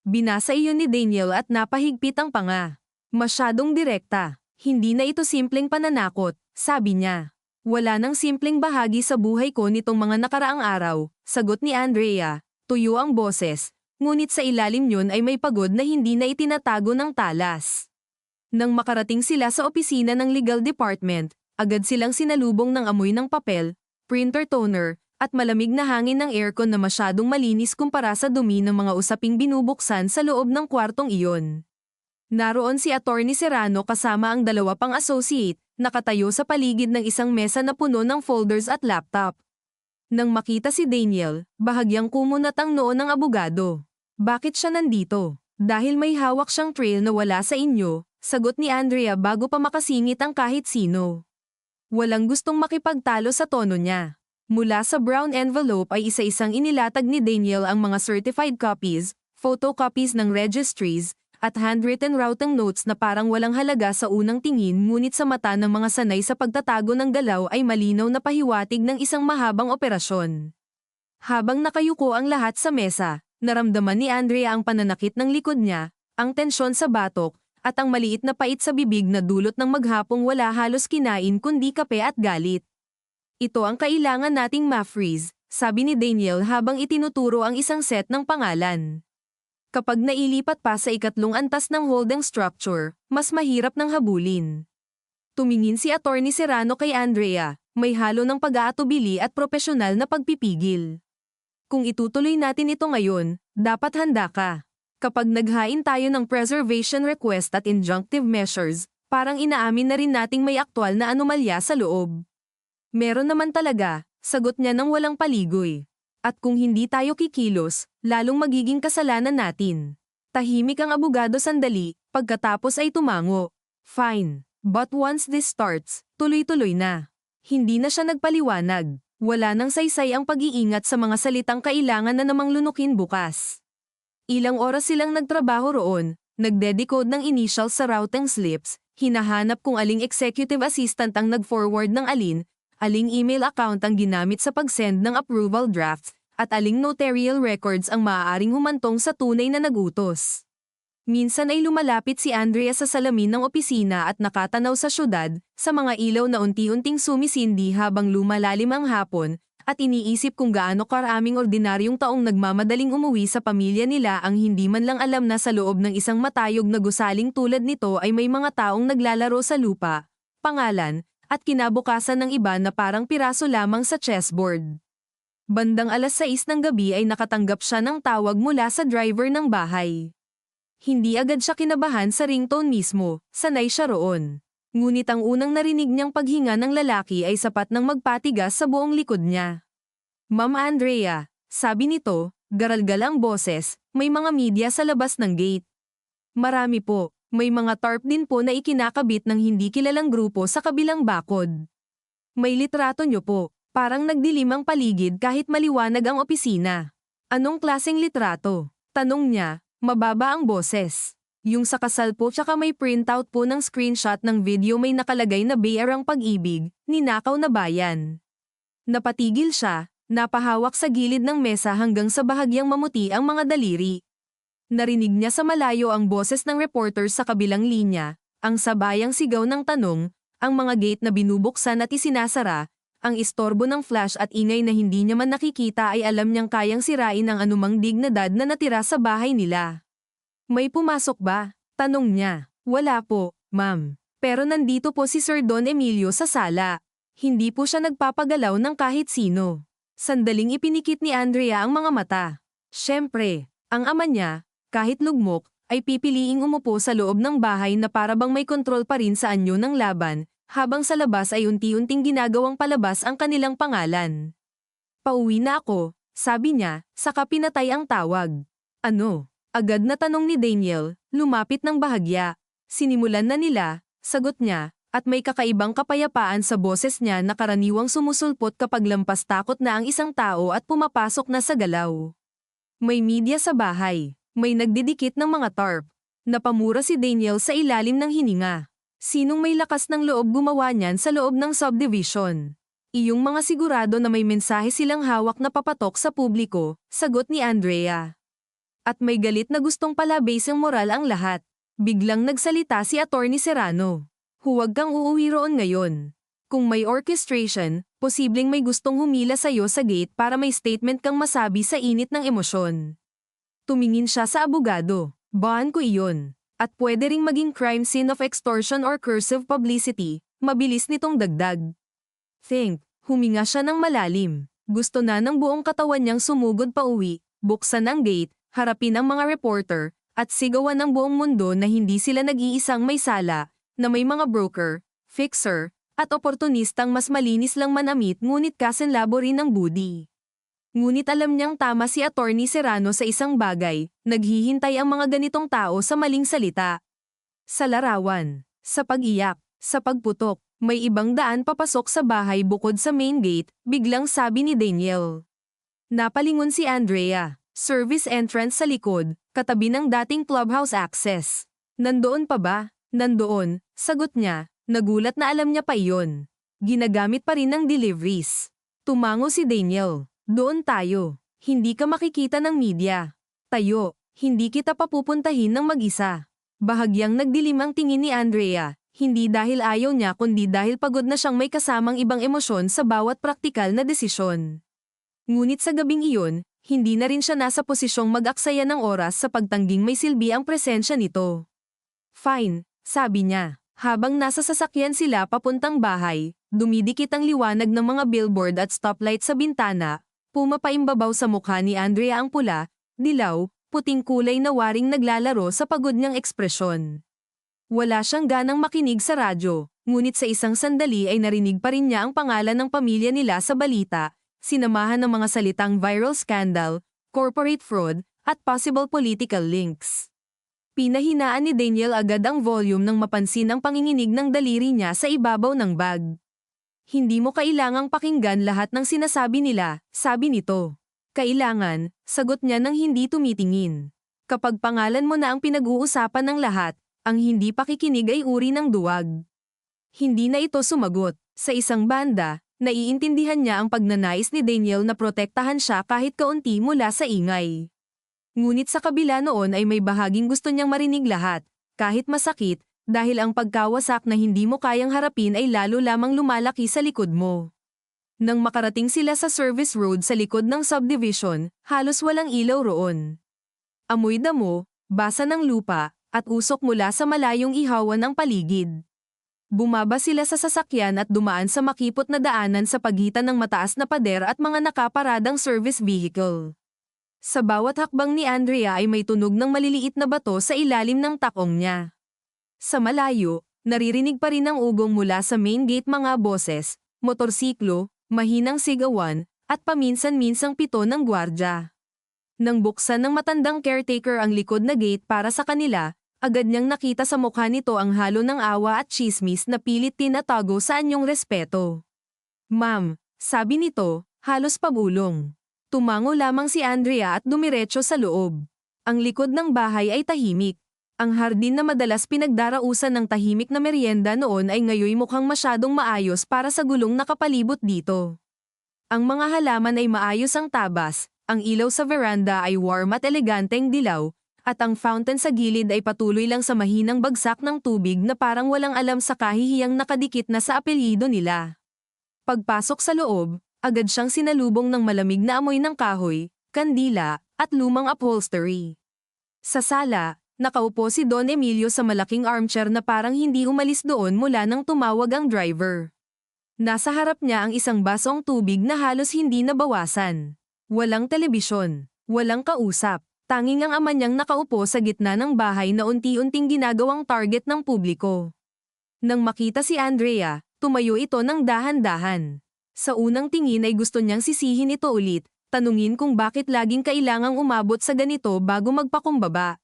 Binasa iyon ni Daniel at napahigpit ang panga. Masyadong direkta. Hindi na ito simpleng pananakot, sabi niya. Wala nang simpleng bahagi sa buhay ko nitong mga nakaraang araw, sagot ni Andrea. Tuyo ang boses, ngunit sa ilalim yun ay may pagod na hindi na itinatago ng talas. Nang makarating sila sa opisina ng legal department, agad silang sinalubong ng amoy ng papel, printer toner, at malamig na hangin ng aircon na masyadong malinis kumpara sa dumi ng mga usaping binubuksan sa loob ng kwartong iyon. Naroon si Attorney Serrano kasama ang dalawa pang associate, nakatayo sa paligid ng isang mesa na puno ng folders at laptop. Nang makita si Daniel, bahagyang kumunat ang noo ng abogado. Bakit siya nandito? Dahil may hawak siyang trail na wala sa inyo, sagot ni Andrea bago pa makasingit ang kahit sino. Walang gustong makipagtalo sa tono niya. Mula sa brown envelope ay isa-isang inilatag ni Daniel ang mga certified copies, photocopies ng registries, at handwritten routing notes na parang walang halaga sa unang tingin ngunit sa mata ng mga sanay sa pagtatago ng galaw ay malinaw na pahiwatig ng isang mahabang operasyon. Habang nakayuko ang lahat sa mesa, naramdaman ni Andrea ang pananakit ng likod niya, ang tensyon sa batok, at ang maliit na pait sa bibig na dulot ng maghapong wala halos kinain kundi kape at galit. Ito ang kailangan nating ma-freeze, sabi ni Daniel habang itinuturo ang isang set ng pangalan. Kapag nailipat pa sa ikatlong antas ng holding structure, mas mahirap ng habulin. Tumingin si Attorney Serrano kay Andrea, may halo ng pag-aatubili at propesyonal na pagpipigil. Kung itutuloy natin ito ngayon, dapat handa ka. Kapag naghain tayo ng preservation request at injunctive measures, parang inaamin na rin nating may aktwal na anomalya sa loob. Meron naman talaga, sagot niya nang walang paligoy. At kung hindi tayo kikilos, lalong magiging kasalanan natin. Tahimik ang abogado sandali, pagkatapos ay tumango. Fine. But once this starts, tuloy-tuloy na. Hindi na siya nagpaliwanag. Wala nang saysay ang pag-iingat sa mga salitang kailangan na namang lunukin bukas. Ilang oras silang nagtrabaho roon, nagde-decode ng initials sa routing slips, hinahanap kung aling executive assistant ang nag-forward ng aling email account ang ginamit sa pag-send ng approval drafts, at aling notarial records ang maaaring humantong sa tunay na nagutos. Minsan ay lumalapit si Andrea sa salamin ng opisina at nakatanaw sa syudad, sa mga ilaw na unti-unting sumisindi habang lumalalim ang hapon, at iniisip kung gaano karaming ordinaryong taong nagmamadaling umuwi sa pamilya nila ang hindi man lang alam na sa loob ng isang matayog na gusaling tulad nito ay may mga taong naglalaro sa lupa, pangalan, at kinabukasan ng iba na parang piraso lamang sa chessboard. Bandang 6:00 ng gabi ay nakatanggap siya ng tawag mula sa driver ng bahay. Hindi agad siya kinabahan sa ringtone mismo, sanay siya roon. Ngunit ang unang narinig niyang paghinga ng lalaki ay sapat nang magpatigas sa buong likod niya. Ma'am Andrea, sabi nito, garalgal ang boses, may mga media sa labas ng gate. Marami po. May mga tarp din po na ikinakabit ng hindi kilalang grupo sa kabilang bakod. May litrato nyo po, parang nagdilim ang paligid kahit maliwanag ang opisina. Anong klaseng litrato? Tanong niya, mababa ang boses. Yung sa kasal po tsaka may printout po ng screenshot ng video may nakalagay na Bayarang Pag-ibig, ninakaw na bayan. Napatigil siya, napahawak sa gilid ng mesa hanggang sa bahagyang mamuti ang mga daliri. Narinig niya sa malayo ang boses ng reporter sa kabilang linya, ang sabayang sigaw ng tanong, ang mga gate na binubuksan at isinasara, ang istorbo ng flash at ingay na hindi niya man nakikita ay alam niyang kayang sirain ang anumang dignidad na natira sa bahay nila. May pumasok ba? Tanong niya. Wala po, ma'am. Pero nandito po si Sir Don Emilio sa sala. Hindi po siya nagpapagalaw ng kahit sino. Sandaling ipinikit ni Andrea ang mga mata. Siyempre, ang ama niya, kahit lugmok, ay pipiliing umupo sa loob ng bahay na para bang may kontrol pa rin sa anyo ng laban, habang sa labas ay unti-unting ginagawang palabas ang kanilang pangalan. Pauwi na ako, sabi niya, saka pinatay ang tawag. Ano? Agad na tanong ni Daniel, lumapit ng bahagya. Sinimulan na nila, sagot niya, at may kakaibang kapayapaan sa boses niya na karaniwang sumusulpot kapag lampas takot na ang isang tao at pumapasok na sa galaw. May media sa bahay, may nagdidikit ng mga tarp. Napamura si Daniel sa ilalim ng hininga. Sinong may lakas ng loob gumawa niyan sa loob ng subdivision? Iyong mga sigurado na may mensahe silang hawak na papatok sa publiko, sagot ni Andrea. At may galit na gustong palabase ang moral ang lahat. Biglang nagsalita si Attorney Serrano. Huwag kang uuwi roon ngayon. Kung may orchestration, posibleng may gustong humila sa'yo sa gate para may statement kang masabi sa init ng emosyon. Tumingin siya sa abogado. Baan ko iyon. At pwede ring maging crime scene of extortion or cursive publicity, mabilis nitong dagdag. Think, huminga siya ng malalim. Gusto na ng buong katawan niyang sumugod pa uwi, buksan ang gate, harapin ang mga reporter, at sigawan ng buong mundo na hindi sila nag-iisang may sala, na may mga broker, fixer, at oportunistang mas malinis lang manamit ngunit kasenlabo rin ng budi. Ngunit alam niyang tama si Attorney Serrano sa isang bagay, naghihintay ang mga ganitong tao sa maling salita. Sa larawan, sa pag-iyak, sa pagputok, may ibang daan papasok sa bahay bukod sa main gate, biglang sabi ni Daniel. Napalingon si Andrea. Service entrance sa likod, katabi ng dating clubhouse access. Nandoon pa ba? Nandoon, sagot niya, nagulat na alam niya pa iyon. Ginagamit pa rin ng deliveries. Tumango si Daniel. Doon tayo. Hindi ka makikita ng media. Tayo, hindi kita papupuntahin ng mag-isa. Bahagyang nagdilim ang tingin ni Andrea, hindi dahil ayaw niya kundi dahil pagod na siyang may kasamang ibang emosyon sa bawat praktikal na desisyon. Ngunit sa gabing iyon, hindi na rin siya nasa posisyong mag-aksaya ng oras sa pagtangging may silbi ang presensya nito. Fine, sabi niya. Habang nasa sasakyan sila papuntang bahay, dumidikit ang liwanag ng mga billboard at stoplight sa bintana, pumapaimbabaw sa mukha ni Andrea ang pula, dilaw, puting kulay na waring naglalaro sa pagod niyang ekspresyon. Wala siyang ganang makinig sa radyo, ngunit sa isang sandali ay narinig pa rin niya ang pangalan ng pamilya nila sa balita, sinamahan ng mga salitang viral scandal, corporate fraud, at possible political links. Pinahinaan ni Daniel agad ang volume nang mapansin ang panginginig ng daliri niya sa ibabaw ng bag. Hindi mo kailangang pakinggan lahat ng sinasabi nila, sabi nito. Kailangan, sagot niya nang hindi tumitingin. Kapag pangalan mo na ang pinag-uusapan ng lahat, ang hindi pakikinig ay uri ng duwag. Hindi na ito sumagot. Sa isang banda, naiintindihan niya ang pagnanais ni Daniel na protektahan siya kahit kaunti mula sa ingay. Ngunit sa kabila noon ay may bahaging gusto niyang marinig lahat, kahit masakit, dahil ang pagkawasak na hindi mo kayang harapin ay lalo lamang lumalaki sa likod mo. Nang makarating sila sa service road sa likod ng subdivision, halos walang ilaw roon. Amoy damo, basa ng lupa, at usok mula sa malayong ihawan ng paligid. Bumaba sila sa sasakyan at dumaan sa makipot na daanan sa pagitan ng mataas na pader at mga nakaparadang service vehicle. Sa bawat hakbang ni Andrea ay may tunog ng maliliit na bato sa ilalim ng takong niya. Sa malayo, naririnig pa rin ang ugong mula sa main gate mga boses, motorsiklo, mahinang sigawan, at paminsan-minsang pito ng gwardya. Nang buksan ng matandang caretaker ang likod na gate para sa kanila, agad niyang nakita sa mukha nito ang halo ng awa at tsismis na pilit tinatago sa anyong respeto. Ma'am, sabi nito, halos pabulong. Tumango lamang si Andrea at dumiretso sa loob. Ang likod ng bahay ay tahimik. Ang hardin na madalas pinagdarausan ng tahimik na merienda noon ay ngayoy mukhang masyadong maayos para sa gulong nakapalibot dito. Ang mga halaman ay maayos ang tabas, ang ilaw sa veranda ay warm at eleganteng dilaw, at ang fountain sa gilid ay patuloy lang sa mahinang bagsak ng tubig na parang walang alam sa kahihiyang nakadikit na sa apelyido nila. Pagpasok sa loob, agad siyang sinalubong ng malamig na amoy ng kahoy, kandila, at lumang upholstery. Sa sala, nakaupo si Don Emilio sa malaking armchair na parang hindi umalis doon mula nang tumawag ang driver. Nasa harap niya ang isang basong tubig na halos hindi nabawasan. Walang telebisyon, walang kausap, tanging ang ama niyang nakaupo sa gitna ng bahay na unti-unting ginagawang target ng publiko. Nang makita si Andrea, tumayo ito ng dahan-dahan. Sa unang tingin ay gusto niyang sisihin ito ulit, tanungin kung bakit laging kailangang umabot sa ganito bago magpakumbaba.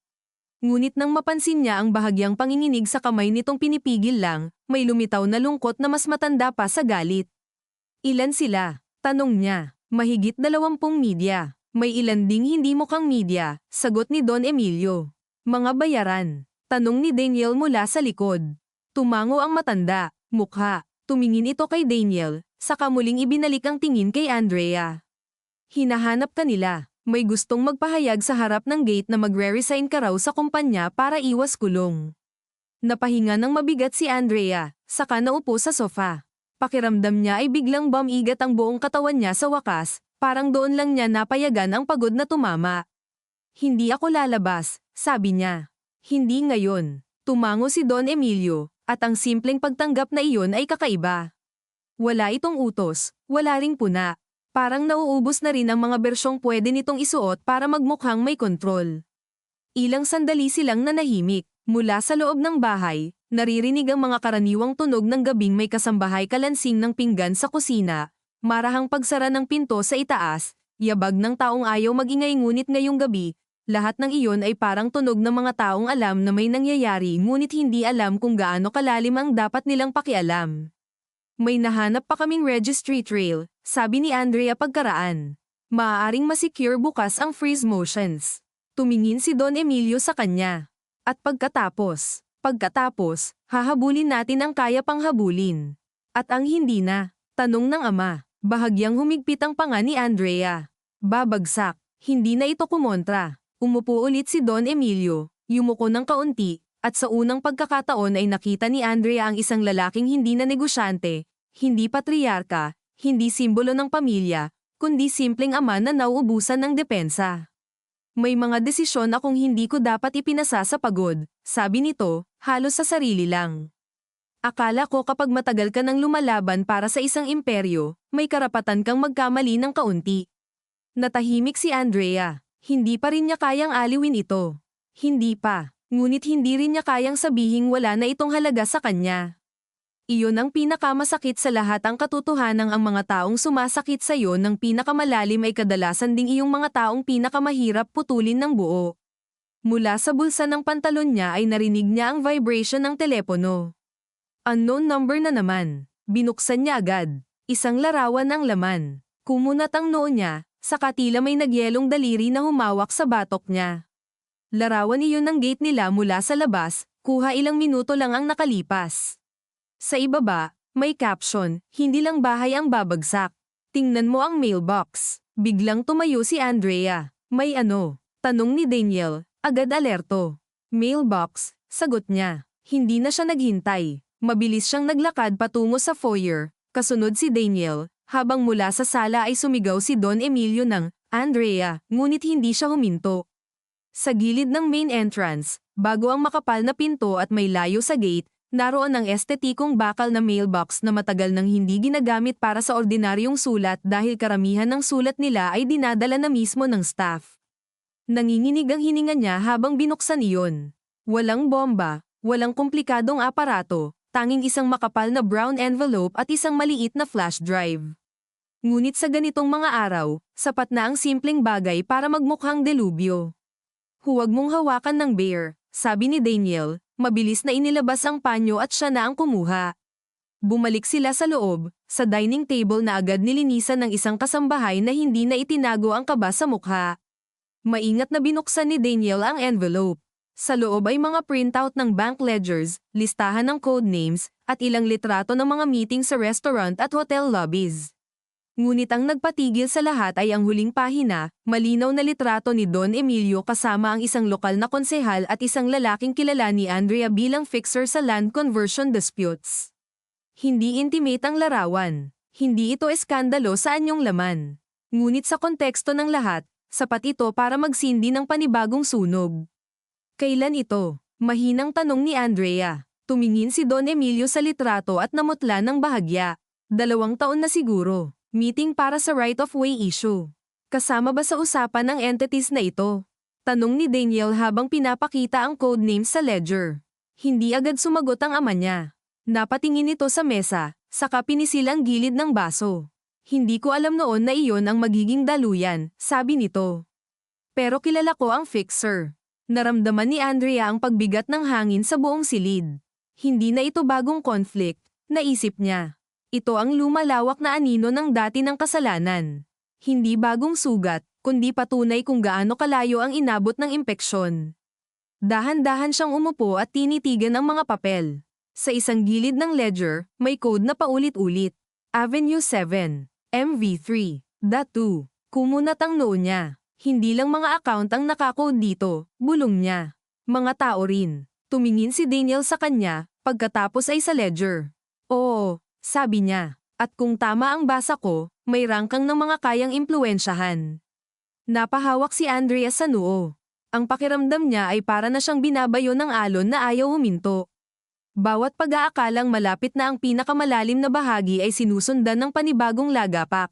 Ngunit nang mapansin niya ang bahagyang panginginig sa kamay nitong pinipigil lang, may lumitaw na lungkot na mas matanda pa sa galit. Ilan sila? Tanong niya. Mahigit 20 media. May ilan ding hindi mukhang media, sagot ni Don Emilio. Mga bayaran. Tanong ni Daniel mula sa likod. Tumango ang matanda, mukha. Tumingin ito kay Daniel, saka muling ibinalik ang tingin kay Andrea. Hinahanap ka nila. May gustong magpahayag sa harap ng gate na magre-resign ka raw sa kumpanya para iwas kulong. Napahinga ng mabigat si Andrea, saka naupo sa sofa. Pakiramdam niya ay biglang bumigat ang buong katawan niya sa wakas, parang doon lang niya napayagan ang pagod na tumama. Hindi ako lalabas, sabi niya. Hindi ngayon. Tumango si Don Emilio, at ang simpleng pagtanggap na iyon ay kakaiba. Wala itong utos, wala ring puna. Parang nauubos na rin ang mga bersyong pwede nitong isuot para magmukhang may kontrol. Ilang sandali silang nanahimik. Mula sa loob ng bahay, naririnig ang mga karaniwang tunog ng gabing may kasambahay kalansing ng pinggan sa kusina, marahang pagsara ng pinto sa itaas, yabag ng taong ayaw magingay ngunit ngayong gabi, lahat ng iyon ay parang tunog ng mga taong alam na may nangyayari ngunit hindi alam kung gaano kalalim ang dapat nilang pakialam. May nahanap pa kaming registry trail, sabi ni Andrea pagkaraan. Maaaring masecure bukas ang freeze motions. Tumingin si Don Emilio sa kanya. At pagkatapos, hahabulin natin ang kaya pang habulin. At ang hindi na, tanong ng ama. Bahagyang humigpit ang panga ni Andrea. Babagsak, hindi na ito kumontra. Umupo ulit si Don Emilio, yumuko ng kaunti, at sa unang pagkakataon ay nakita ni Andrea ang isang lalaking hindi na negosyante, hindi patriarka, hindi simbolo ng pamilya, kundi simpleng ama na nauubusan ng depensa. May mga desisyon akong hindi ko dapat ipinasa sa pagod, sabi nito, halos sa sarili lang. Akala ko kapag matagal ka nang lumalaban para sa isang imperyo, may karapatan kang magkamali ng kaunti. Natahimik si Andrea, hindi pa rin niya kayang aliwin ito. Hindi pa, ngunit hindi rin niya kayang sabihing wala na itong halaga sa kanya. Iyon ang pinakamasakit sa lahat, ang katotohanang ang mga taong sumasakit sa iyo ng pinakamalalim ay kadalasan ding iyong mga taong pinakamahirap putulin ng buo. Mula sa bulsa ng pantalon niya ay narinig niya ang vibration ng telepono. Unknown number na naman. Binuksan niya agad. Isang larawan ang laman. Kumunat ang noo niya, saka tila may nagyelong daliri na humawak sa batok niya. Larawan iyon ng gate nila mula sa labas, kuha ilang minuto lang ang nakalipas. Sa ibaba, may caption, hindi lang bahay ang babagsak. Tingnan mo ang mailbox. Biglang tumayo si Andrea. May ano? Tanong ni Daniel, agad alerto. Mailbox, sagot niya. Hindi na siya naghintay. Mabilis siyang naglakad patungo sa foyer, kasunod si Daniel, habang mula sa sala ay sumigaw si Don Emilio ng, Andrea, ngunit hindi siya huminto. Sa gilid ng main entrance, bago ang makapal na pinto at may layo sa gate, naroon ang estetikong bakal na mailbox na matagal nang hindi ginagamit para sa ordinaryong sulat dahil karamihan ng sulat nila ay dinadala na mismo ng staff. Nanginginig ang hininga niya habang binuksan iyon. Walang bomba, walang komplikadong aparato, tanging isang makapal na brown envelope at isang maliit na flash drive. Ngunit sa ganitong mga araw, sapat na ang simpleng bagay para magmukhang delubyo. Huwag mong hawakan ng bear, sabi ni Daniel. Mabilis na inilabas ang panyo at siya na ang kumuha. Bumalik sila sa loob, sa dining table na agad nilinisan ng isang kasambahay na hindi na itinago ang kaba sa mukha. Maingat na binuksan ni Daniel ang envelope. Sa loob ay mga printout ng bank ledgers, listahan ng code names, at ilang litrato ng mga meeting sa restaurant at hotel lobbies. Ngunit ang nagpatigil sa lahat ay ang huling pahina, malinaw na litrato ni Don Emilio kasama ang isang lokal na konsehal at isang lalaking kilala ni Andrea bilang fixer sa land conversion disputes. Hindi intimate ang larawan. Hindi ito eskandalo sa anyong laman. Ngunit sa konteksto ng lahat, sapat ito para magsindi ng panibagong sunog. Kailan ito? Mahinang tanong ni Andrea. Tumingin si Don Emilio sa litrato at namutla ng bahagya. 2 taon na siguro. Meeting para sa right-of-way issue. Kasama ba sa usapan ng entities na ito? Tanong ni Daniel habang pinapakita ang code names sa ledger. Hindi agad sumagot ang ama niya. Napatingin ito sa mesa, saka pinisil ang gilid ng baso. Hindi ko alam noon na iyon ang magiging daluyan, sabi nito. Pero kilala ko ang fixer. Naramdaman ni Andrea ang pagbigat ng hangin sa buong silid. Hindi na ito bagong conflict, naisip niya. Ito ang lumalawak na anino ng dati ng kasalanan. Hindi bagong sugat, kundi patunay kung gaano kalayo ang inabot ng impeksyon. Dahan-dahan siyang umupo at tinitigan ang mga papel. Sa isang gilid ng ledger, may code na paulit-ulit. Avenue 7, MV3, .2. Kumunat ang noo niya. Hindi lang mga account ang nakakode dito, bulong niya. Mga tao rin. Tumingin si Daniel sa kanya, pagkatapos ay sa ledger. Oo, sabi niya. At kung tama ang basa ko, may rangkang ng mga kayang impluwensyahan. Napahawak si Andrea sa noo. Ang pakiramdam niya ay para na siyang binabayo ng alon na ayaw huminto. Bawat pag-aakalang malapit na ang pinakamalalim na bahagi ay sinusundan ng panibagong lagapak.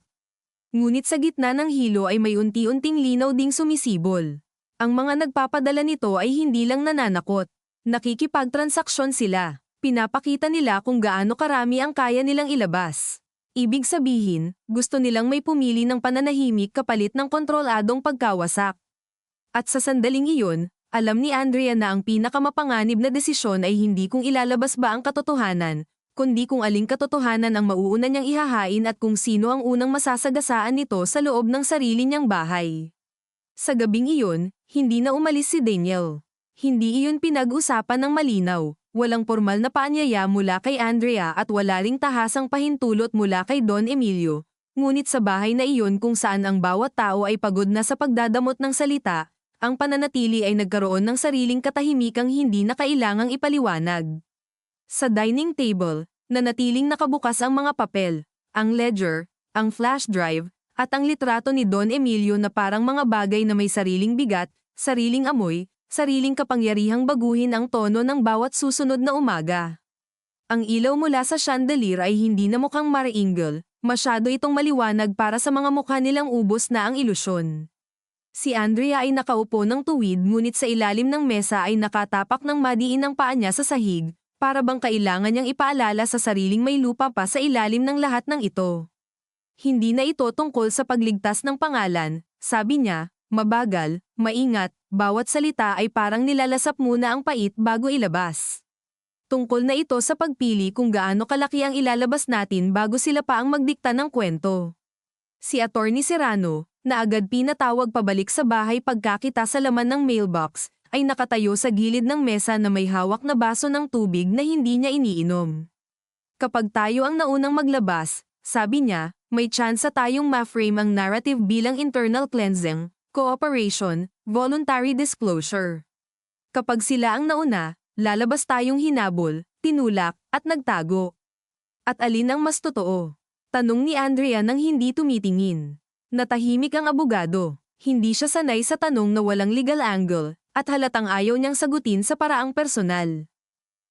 Ngunit sa gitna ng hilo ay may unti-unting linaw ding sumisibol. Ang mga nagpapadala nito ay hindi lang nananakot. Nakikipagtransaksyon sila. Pinapakita nila kung gaano karami ang kaya nilang ilabas. Ibig sabihin, gusto nilang may pumili ng pananahimik kapalit ng kontroladong pagkawasak. At sa sandaling iyon, alam ni Andrea na ang pinakamapanganib na desisyon ay hindi kung ilalabas ba ang katotohanan, kundi kung aling katotohanan ang mauuna niyang ihahain at kung sino ang unang masasagasaan nito sa loob ng sarili niyang bahay. Sa gabing iyon, hindi na umalis si Daniel. Hindi iyon pinag-usapan ng malinaw, walang formal na paanyaya mula kay Andrea at wala ring tahasang pahintulot mula kay Don Emilio, ngunit sa bahay na iyon kung saan ang bawat tao ay pagod na sa pagdadamot ng salita, ang pananatili ay nagkaroon ng sariling katahimikang hindi na kailangang ipaliwanag. Sa dining table, nanatiling nakabukas ang mga papel, ang ledger, ang flash drive, at ang litrato ni Don Emilio na parang mga bagay na may sariling bigat, sariling amoy, sariling kapangyarihang baguhin ang tono ng bawat susunod na umaga. Ang ilaw mula sa chandelier ay hindi na mukhang mariinggel, masyado itong maliwanag para sa mga mukha nilang ubos na ang ilusyon. Si Andrea ay nakaupo ng tuwid ngunit sa ilalim ng mesa ay nakatapak ng madiin ang paa niya sa sahig, para bang kailangan niyang ipaalala sa sariling may lupa pa sa ilalim ng lahat ng ito. Hindi na ito tungkol sa pagligtas ng pangalan, sabi niya, mabagal, maingat, bawat salita ay parang nilalasap muna ang pait bago ilabas. Tungkol na ito sa pagpili kung gaano kalaki ang ilalabas natin bago sila pa ang magdikta ng kwento. Si Attorney Serrano, na agad pinatawag pabalik sa bahay pagkakita sa laman ng mailbox, ay nakatayo sa gilid ng mesa na may hawak na baso ng tubig na hindi niya iniinom. Kapag tayo ang naunang maglabas, sabi niya, may tsansa tayong ma-frame ang narrative bilang internal cleansing, cooperation, voluntary disclosure. Kapag sila ang nauna, lalabas tayong hinabol, tinulak, at nagtago. At alin ang mas totoo? Tanong ni Andrea nang hindi tumitingin. Natahimik ang abogado. Hindi siya sanay sa tanong na walang legal angle, at halatang ayaw niyang sagutin sa paraang personal.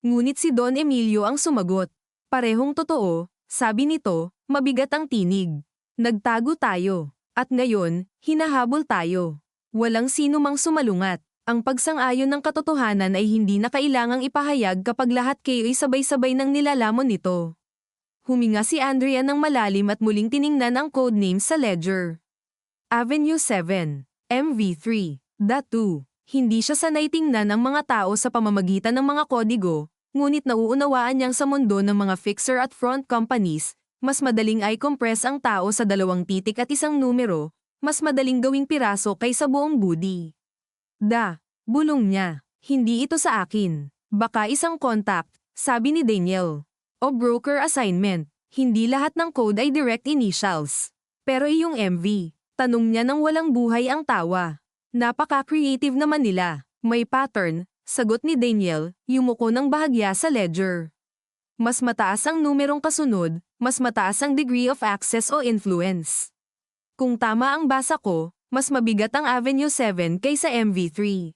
Ngunit si Don Emilio ang sumagot. Parehong totoo, sabi nito, mabigat ang tinig. Nagtago tayo. At ngayon, hinahabol tayo. Walang sino mang sumalungat. Ang pagsang-ayon ng katotohanan ay hindi na kailangang ipahayag kapag lahat kayo ay sabay-sabay ng nilalamon nito. Huminga si Andrea ng malalim at muling tiningnan ang codenames sa ledger. Avenue 7, MV3, .2. Hindi siya sanay tingnan ang mga tao sa pamamagitan ng mga kodigo, ngunit nauunawaan niyang sa mundo ng mga fixer at front companies, mas madaling i-compress ang tao sa 2 titik at 1 numero, mas madaling gawing piraso kaysa buong budi. Bulong niya. Hindi ito sa akin. Baka isang contact, sabi ni Daniel. O broker assignment. Hindi lahat ng code ay direct initials. Pero iyong MV, tanong niya nang walang buhay ang tawa. Napaka-creative naman nila. May pattern, sagot ni Daniel, yumuko ng bahagya sa ledger. Mas mataas ang numerong kasunod, mas mataas ang degree of access o influence. Kung tama ang basa ko, mas mabigat ang Avenue 7 kaysa MV3.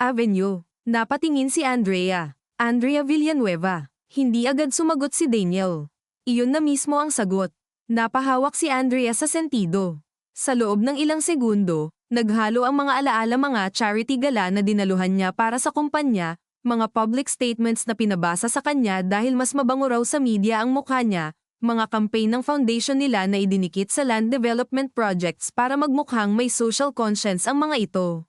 Avenue. Napatingin si Andrea. Andrea Villanueva. Hindi agad sumagot si Daniel. Iyon na mismo ang sagot. Napahawak si Andrea sa sentido. Sa loob ng ilang segundo, naghalo ang mga alaala mga charity gala na dinaluhan niya para sa kumpanya, mga public statements na pinabasa sa kanya dahil mas mabango raw sa media ang mukha niya, mga campaign ng foundation nila na idinikit sa land development projects para magmukhang may social conscience ang mga ito.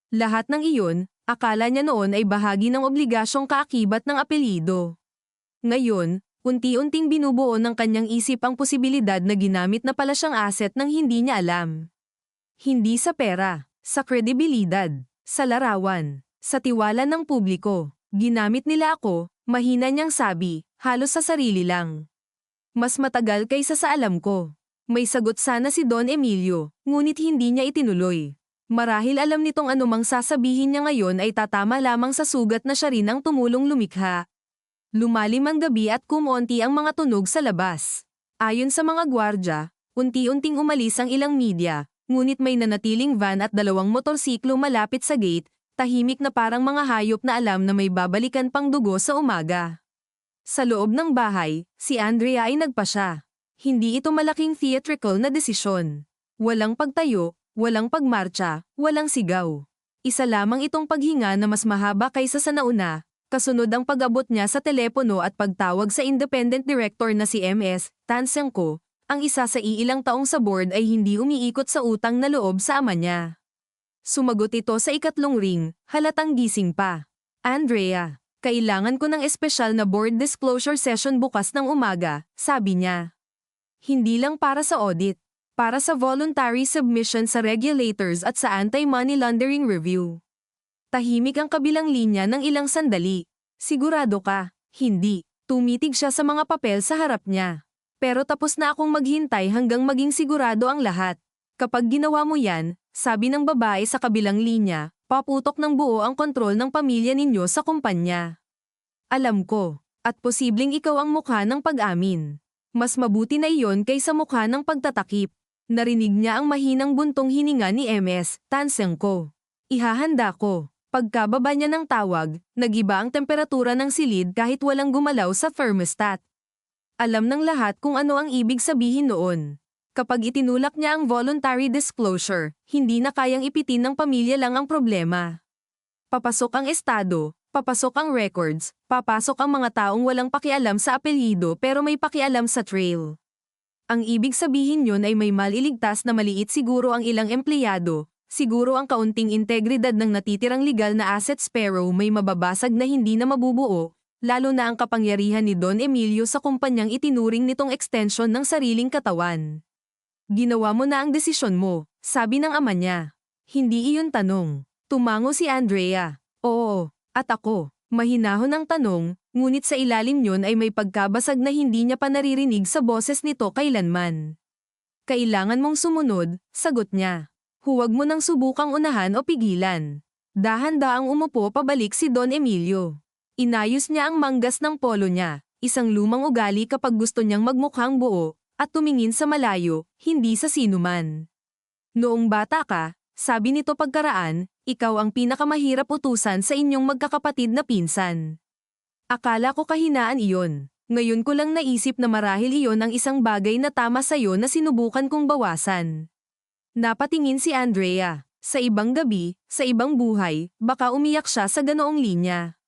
Lahat ng iyon, akala niya noon ay bahagi ng obligasyong kaakibat ng apelyido. Ngayon, unti-unting binubuo ng kanyang isip ang posibilidad na ginamit na pala siyang asset nang hindi niya alam. Hindi sa pera, sa kredibilidad, sa larawan, sa tiwala ng publiko. Ginamit nila ako, mahina niyang sabi, halos sa sarili lang. Mas matagal kaysa sa alam ko. May sagot sana si Don Emilio, ngunit hindi niya itinuloy. Marahil alam nitong anumang sasabihin niya ngayon ay tatama lamang sa sugat na siya rin ang tumulong lumikha. Lumalim ang gabi at kumonti ang mga tunog sa labas. Ayon sa mga gwardya, unti-unting umalis ang ilang media, ngunit may nanatiling van at 2 motorsiklo malapit sa gate, tahimik na parang mga hayop na alam na may babalikan pang dugo sa umaga. Sa loob ng bahay, si Andrea ay nagpasya. Hindi ito malaking theatrical na desisyon. Walang pagtayo, walang pagmarcha, walang sigaw. Isa lamang itong paghinga na mas mahaba kaysa sa nauna. Kasunod ang pag-abot niya sa telepono at pagtawag sa independent director na si MS Tansenko, ang isa sa iilang taong sa board ay hindi umiikot sa utang na loob sa ama niya. Sumagot ito sa ikatlong ring, halatang gising pa. Andrea, kailangan ko ng espesyal na board disclosure session bukas ng umaga, sabi niya. Hindi lang para sa audit, para sa voluntary submission sa regulators at sa anti-money laundering review. Tahimik ang kabilang linya ng ilang sandali. Sigurado ka? Hindi. Tumitig siya sa mga papel sa harap niya. Pero tapos na akong maghintay hanggang maging sigurado ang lahat. Kapag ginawa mo yan, sabi ng babae sa kabilang linya, paputok ng buo ang kontrol ng pamilya ninyo sa kumpanya. Alam ko. At posibleng ikaw ang mukha ng pag-amin. Mas mabuti na iyon kaysa mukha ng pagtatakip. Narinig niya ang mahinang buntong hininga ni MS Tansenko. Ihahanda ko. Pagkababa niya ng tawag, nag-iba ang temperatura ng silid kahit walang gumalaw sa thermostat. Alam ng lahat kung ano ang ibig sabihin noon. Kapag itinulak niya ang voluntary disclosure, hindi na kayang ipitin ng pamilya lang ang problema. Papasok ang estado, papasok ang records, papasok ang mga taong walang pakialam sa apelyido pero may pakialam sa trail. Ang ibig sabihin yun ay may maliligtas na maliit siguro ang ilang empleyado. Siguro ang kaunting integridad ng natitirang legal na assets pero may mababasag na hindi na mabubuo, lalo na ang kapangyarihan ni Don Emilio sa kumpanyang itinuring nitong extension ng sariling katawan. Ginawa mo na ang desisyon mo, sabi ng ama niya. Hindi iyon tanong. Tumango si Andrea. Oo, at ako. Mahinahon ang tanong, ngunit sa ilalim yun ay may pagkabasag na hindi niya pa naririnig sa boses nito kailanman. Kailangan mong sumunod, sagot niya. Huwag mo nang subukang unahan o pigilan. Dahan-daang umupo pabalik si Don Emilio. Inayos niya ang manggas ng polo niya, isang lumang ugali kapag gusto niyang magmukhang buo, at tumingin sa malayo, hindi sa sinuman. Noong bata ka, sabi nito pagkaraan, ikaw ang pinakamahirap utusan sa inyong magkakapatid na pinsan. Akala ko kahinaan iyon. Ngayon ko lang naisip na marahil iyon ang isang bagay na tama sa'yo na sinubukan kong bawasan. Napatingin si Andrea. Sa ibang gabi, sa ibang buhay, baka umiyak siya sa ganoong linya.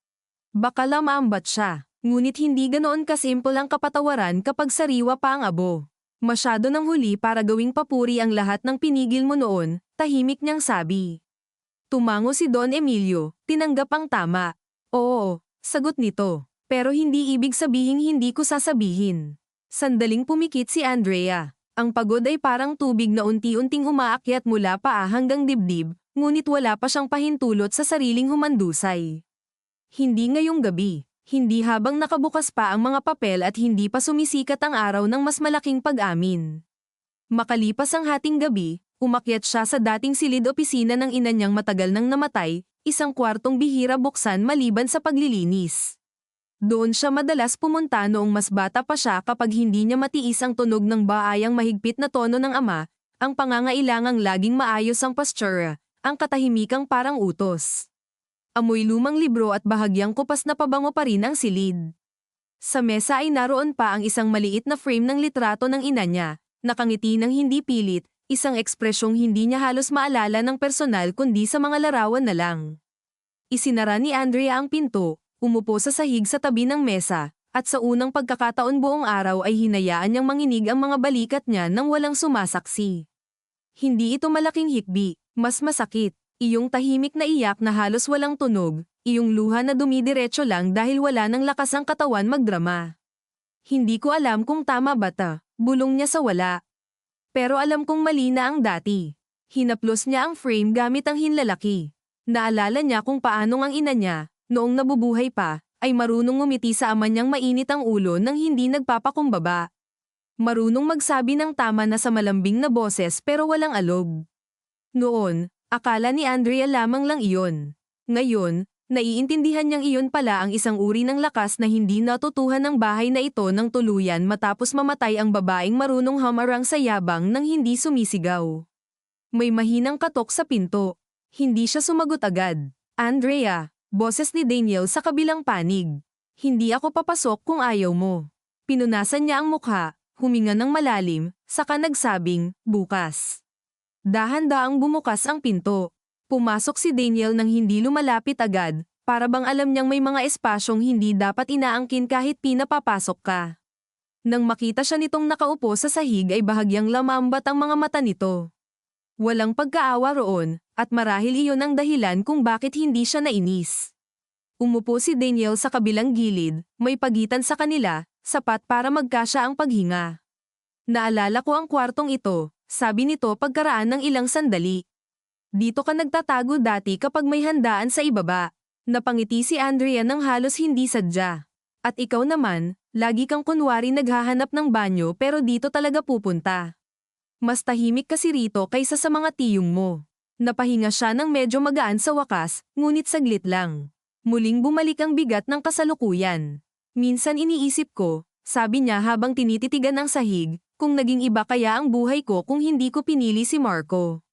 Baka lamaambat siya, ngunit hindi ganoon kasimple ang kapatawaran kapag sariwa pa ang abo. Masyado nang huli para gawing papuri ang lahat ng pinigil mo noon, tahimik niyang sabi. Tumango si Don Emilio, tinanggap ang tama. Oo, sagot nito. Pero hindi ibig sabihing hindi ko sasabihin. Sandaling pumikit si Andrea. Ang pagod ay parang tubig na unti-unting umaakyat mula paa hanggang dibdib, ngunit wala pa siyang pahintulot sa sariling humandusay. Hindi ngayong gabi, hindi habang nakabukas pa ang mga papel at hindi pa sumisikat ang araw ng mas malaking pag-amin. Makalipas ang hating gabi, umakyat siya sa dating silid opisina ng ina niyang matagal nang namatay, isang kwartong bihira buksan maliban sa paglilinis. Doon siya madalas pumunta noong mas bata pa siya kapag hindi niya matiis ang tunog ng baayang mahigpit na tono ng ama, ang pangangailangang laging maayos ang postura, ang katahimikang parang utos. Amoy lumang libro at bahagyang kupas na pabango pa rin ang silid. Sa mesa ay naroon pa ang isang maliit na frame ng litrato ng ina niya, nakangiti ng hindi pilit, isang ekspresyong hindi niya halos maalala ng personal kundi sa mga larawan na lang. Isinara ni Andrea ang pinto, umupo sa sahig sa tabi ng mesa, at sa unang pagkakataon buong araw ay hinayaan niyang manginig ang mga balikat niya nang walang sumasaksi. Hindi ito malaking hikbi, mas masakit, iyong tahimik na iyak na halos walang tunog, iyong luha na dumidiretso lang dahil wala ng lakas ang katawan magdrama. Hindi ko alam kung tama ba ta, bulong niya sa wala. Pero alam kong mali na ang dati. Hinaplos niya ang frame gamit ang hinlalaki. Naalala niya kung paanong ang ina niya, noong nabubuhay pa, ay marunong ngumiti sa ama niyang mainit ang ulo nang hindi nagpapakumbaba. Marunong magsabi ng tama na sa malambing na boses pero walang alog. Noon, akala ni Andrea lamang lang iyon. Ngayon, naiintindihan niyang iyon pala ang isang uri ng lakas na hindi natutuhan ng bahay na ito ng tuluyan matapos mamatay ang babaeng marunong hamarang sa yabang nang hindi sumisigaw. May mahinang katok sa pinto. Hindi siya sumagot agad. Andrea, boses ni Daniel sa kabilang panig. Hindi ako papasok kung ayaw mo. Pinunasan niya ang mukha, huminga ng malalim, saka nagsabing, bukas. Dahan-daang bumukas ang pinto. Pumasok si Daniel nang hindi lumalapit agad, para bang alam niyang may mga espasyong hindi dapat inaangkin kahit pinapapasok ka. Nang makita siya nitong nakaupo sa sahig ay bahagyang lamambat ang mga mata nito. Walang pagkaawa roon, at marahil iyon ang dahilan kung bakit hindi siya nainis. Umupo si Daniel sa kabilang gilid, may pagitan sa kanila, sapat para magkasya ang paghinga. Naalala ko ang kwartong ito, sabi nito pagkaraan ng ilang sandali. Dito ka nagtatago dati kapag may handaan sa ibaba. Napangiti si Andrea nang halos hindi sadya. At ikaw naman, lagi kang kunwari naghahanap ng banyo pero dito talaga pupunta. Mas tahimik kasi rito kaysa sa mga tiyong mo. Napahinga siya ng medyo magaan sa wakas, ngunit saglit lang. Muling bumalik ang bigat ng kasalukuyan. Minsan iniisip ko, sabi niya habang tinititigan ang sahig, kung naging iba kaya ang buhay ko kung hindi ko pinili si Marco.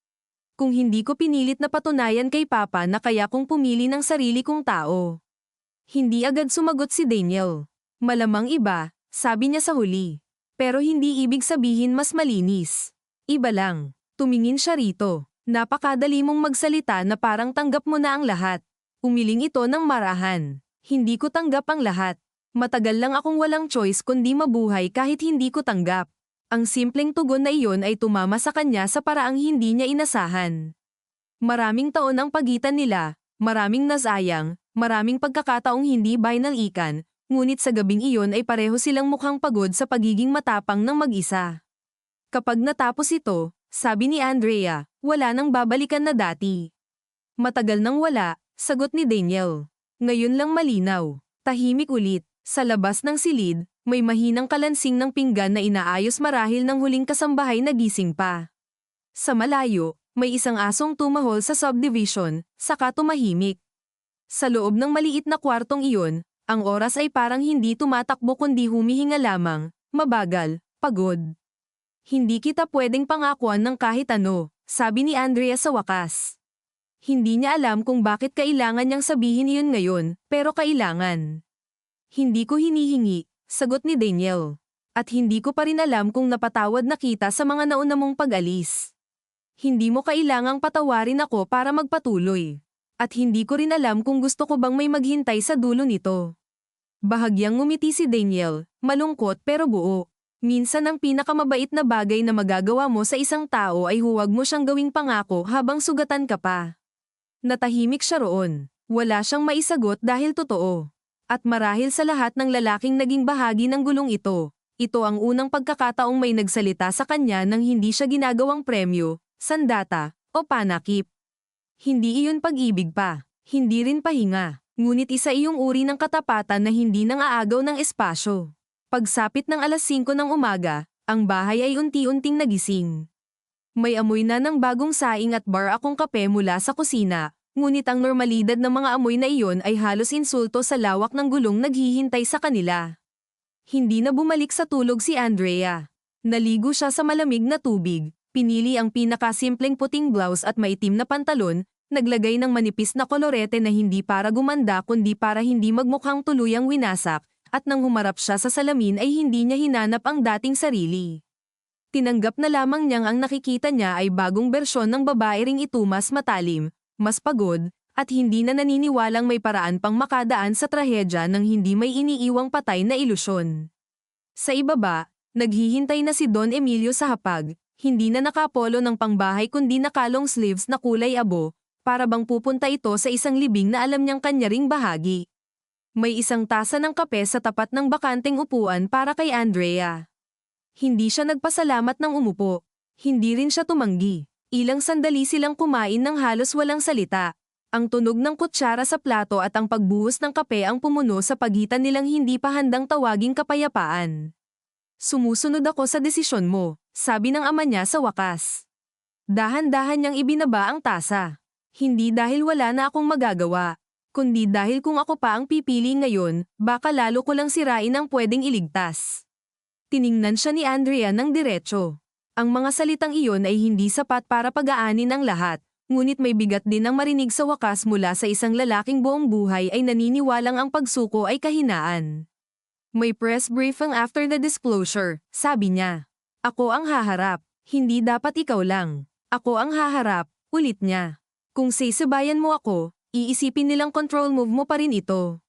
Kung hindi ko pinilit na patunayan kay Papa na kaya kong pumili ng sarili kong tao. Hindi agad sumagot si Daniel. Malamang iba, sabi niya sa huli. Pero hindi ibig sabihin mas malinis. Iba lang. Tumingin siya rito. Napakadali mong magsalita na parang tanggap mo na ang lahat. Umiling ito ng marahan. Hindi ko tanggap ang lahat. Matagal lang akong walang choice kundi mabuhay kahit hindi ko tanggap. Ang simpleng tugon na iyon ay tumama sa kanya sa paraang hindi niya inasahan. Maraming taon ang pagitan nila, maraming nasayang, maraming pagkakataong hindi binalikan, ngunit sa gabing iyon ay pareho silang mukhang pagod sa pagiging matapang ng mag-isa. Kapag natapos ito, sabi ni Andrea, wala nang babalikan na dati. Matagal nang wala, sagot ni Daniel. Ngayon lang malinaw. Tahimik ulit. Sa labas ng silid, may mahinang kalansing ng pinggan na inaayos marahil ng huling kasambahay na gising pa. Sa malayo, may isang asong tumahol sa subdivision, saka tumahimik. Sa loob ng maliit na kwartong iyon, ang oras ay parang hindi tumatakbo kundi humihinga lamang, mabagal, pagod. Hindi kita pwedeng pangakuan ng kahit ano, sabi ni Andrea sa wakas. Hindi niya alam kung bakit kailangan niyang sabihin iyon ngayon, pero kailangan. Hindi ko hinihingi, sagot ni Daniel. At hindi ko pa rin alam kung napatawad na kita sa mga nauna mong pag-alis. Hindi mo kailangang patawarin ako para magpatuloy. At hindi ko rin alam kung gusto ko bang may maghintay sa dulo nito. Bahagyang ngumiti si Daniel, malungkot pero buo. Minsan ang pinakamabait na bagay na magagawa mo sa isang tao ay huwag mo siyang gawing pangako habang sugatan ka pa. Natahimik siya roon. Wala siyang maisagot dahil totoo. At marahil sa lahat ng lalaking naging bahagi ng gulong ito, Ito ang unang pagkakataong may nagsalita sa kanya nang hindi siya ginagawang premyo, sandata, o panakip. Hindi iyon pag-ibig pa, hindi rin pahinga, ngunit isa iyong uri ng katapatan na hindi nang aagaw ng espasyo. Pagsapit ng alas 5 ng umaga, ang bahay ay unti-unting nagising. May amoy na ng bagong saing at bar akong kape mula sa kusina, ngunit ang normalidad ng mga amoy na iyon ay halos insulto sa lawak ng gulong naghihintay sa kanila. Hindi na bumalik sa tulog si Andrea. Naligo siya sa malamig na tubig, pinili ang pinakasimpleng puting blouse at maitim na pantalon, naglagay ng manipis na kolorete na hindi para gumanda kundi para hindi magmukhang tuluyang winasak, at nang humarap siya sa salamin ay hindi niya hinanap ang dating sarili. Tinanggap na lamang niyang ang nakikita niya ay bagong bersyon ng babae ring ito, mas matalim, mas pagod, at hindi na naniniwalang may paraan pang makadaan sa trahedya nang hindi may iniiwang patay na ilusyon. Sa ibaba, naghihintay na si Don Emilio sa hapag, hindi na nakapolo ng pangbahay kundi nakalong sleeves na kulay abo, para bang pupunta ito sa isang libing na alam niyang kanya ring bahagi. May isang tasa ng kape sa tapat ng bakanteng upuan para kay Andrea. Hindi siya nagpasalamat ng umupo. Hindi rin siya tumanggi. Ilang sandali silang kumain ng halos walang salita. Ang tunog ng kutsara sa plato at ang pagbuhos ng kape ang pumuno sa pagitan nilang hindi pa handang tawaging kapayapaan. Sumusunod ako sa desisyon mo, sabi ng ama niya sa wakas. Dahan-dahan niyang ibinaba ang tasa. Hindi dahil wala na akong magagawa, kundi dahil kung ako pa ang pipili ngayon, baka lalo ko lang sirain ang pwedeng iligtas. Tiningnan siya ni Andrea ng diretso. Ang mga salitang iyon ay hindi sapat para pagaanin ang lahat, ngunit may bigat din ang marinig sa wakas mula sa isang lalaking buong buhay ay naniniwalang ang pagsuko ay kahinaan. May press briefing after the disclosure, sabi niya. Ako ang haharap, hindi dapat ikaw lang. Ako ang haharap, ulit niya. Kung sisibayan mo ako, iisipin nilang control move mo pa rin ito.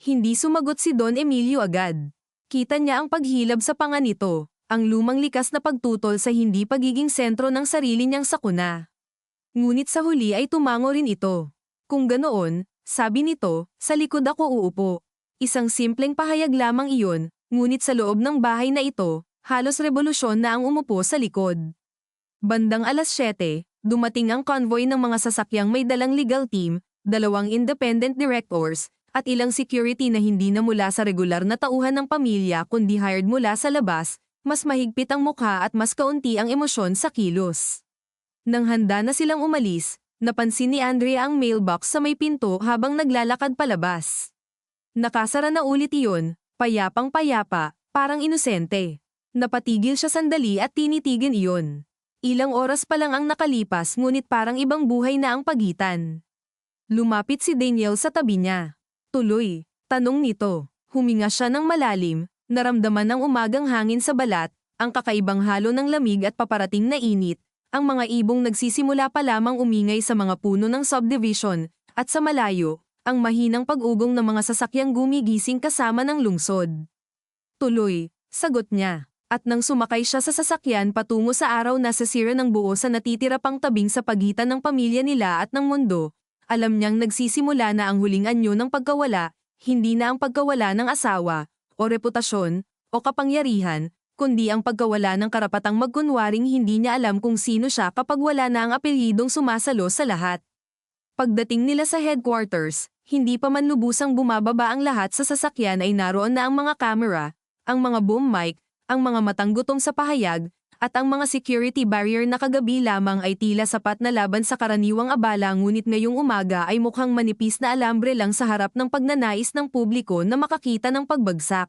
Hindi sumagot si Don Emilio agad. Kita niya ang paghilab sa panga nito, ang lumang likas na pagtutol sa hindi pagiging sentro ng sarili niyang sakuna. Ngunit sa huli ay tumango rin ito. Kung ganoon, sabi nito, sa likod ako uupo. Isang simpleng pahayag lamang iyon, ngunit sa loob ng bahay na ito, halos revolusyon na ang umupo sa likod. Bandang alas 7, dumating ang convoy ng mga sasakyang may dalang legal team, 2 independent directors, at ilang security na hindi na mula sa regular na tauhan ng pamilya kundi hired mula sa labas, mas mahigpit ang mukha at mas kaunti ang emosyon sa kilos. Nang handa na silang umalis, napansin ni Andrea ang mailbox sa may pinto habang naglalakad palabas. Nakasara na ulit iyon, payapang-payapa, parang inosente. Napatigil siya sandali at tinitigan iyon. Ilang oras pa lang ang nakalipas ngunit parang ibang buhay na ang pagitan. Lumapit si Daniel sa tabi niya. Tuloy, tanong nito. Huminga siya ng malalim, naramdaman ng umagang hangin sa balat, ang kakaibang halo ng lamig at paparating na init, ang mga ibong nagsisimula pa lamang umingay sa mga puno ng subdivision, at sa malayo, ang mahinang pag-ugong ng mga sasakyang gumigising kasama ng lungsod. Tuloy, sagot niya. At nang sumakay siya sa sasakyan patungo sa araw na sasira ng buo sa natitira pang tabing sa pagitan ng pamilya nila at ng mundo, alam niyang nagsisimula na ang huling anyo ng pagkawala, hindi na ang pagkawala ng asawa, o reputasyon, o kapangyarihan, kundi ang pagkawala ng karapatang magkunwaring hindi niya alam kung sino siya kapag wala na ang apelyidong sumasalo sa lahat. Pagdating nila sa headquarters, hindi pa man lubusang bumababa ang lahat sa sasakyan ay naroon na ang mga camera, ang mga boom mic, ang mga matang gutom sa pahayag, at ang mga security barrier na kagabi lamang ay tila sapat na laban sa karaniwang abala ngunit ngayong umaga ay mukhang manipis na alambre lang sa harap ng pagnanais ng publiko na makakita ng pagbagsak.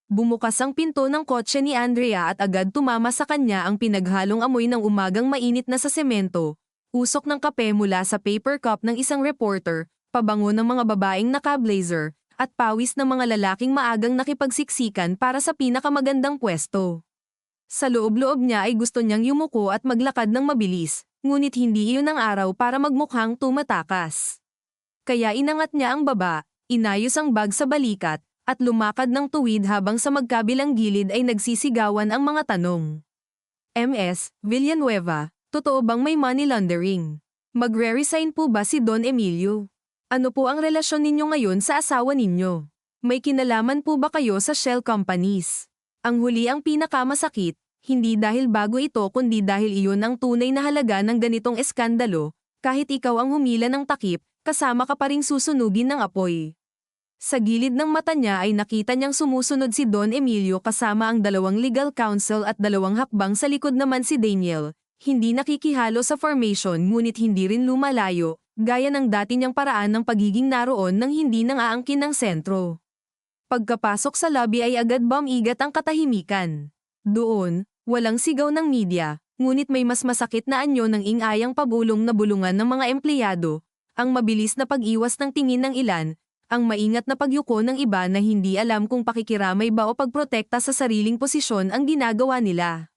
Bumukas ang pinto ng kotse ni Andrea at agad tumama sa kanya ang pinaghalong amoy ng umagang mainit na sa semento, usok ng kape mula sa paper cup ng isang reporter, pabango ng mga babaeng naka-blazer, at pawis ng mga lalaking maagang nakipagsiksikan para sa pinakamagandang pwesto. Sa loob-loob niya ay gusto niyang yumuko at maglakad ng mabilis, ngunit hindi iyon ang araw para magmukhang tumatakas. Kaya inangat niya ang baba, inayos ang bag sa balikat, at lumakad ng tuwid habang sa magkabilang gilid ay nagsisigawan ang mga tanong. MS, Villanueva, totoo bang may money laundering? Magre-resign po ba si Don Emilio? Ano po ang relasyon ninyo ngayon sa asawa ninyo? May kinalaman po ba kayo sa shell companies? Ang huli ang pinakamasakit, hindi dahil bago ito kundi dahil iyon ang tunay na halaga ng ganitong eskandalo, kahit ikaw ang humila ng takip, kasama ka pa ring susunugin ng apoy. Sa gilid ng mata niya ay nakita niyang sumusunod si Don Emilio kasama ang 2 legal counsel at 2 hakbang sa likod naman si Daniel, hindi nakikihalo sa formation ngunit hindi rin lumalayo, gaya ng dati niyang paraan ng pagiging naroon nang hindi nang aangkin ng sentro. Pagkapasok sa lobby ay agad bumigat ang katahimikan. Doon, walang sigaw ng media, ngunit may mas masakit na anyo ng ingayang pabulong na bulungan ng mga empleyado, ang mabilis na pag-iwas ng tingin ng ilan, ang maingat na pagyuko ng iba na hindi alam kung pakikiramay ba o pagprotekta sa sariling posisyon ang ginagawa nila.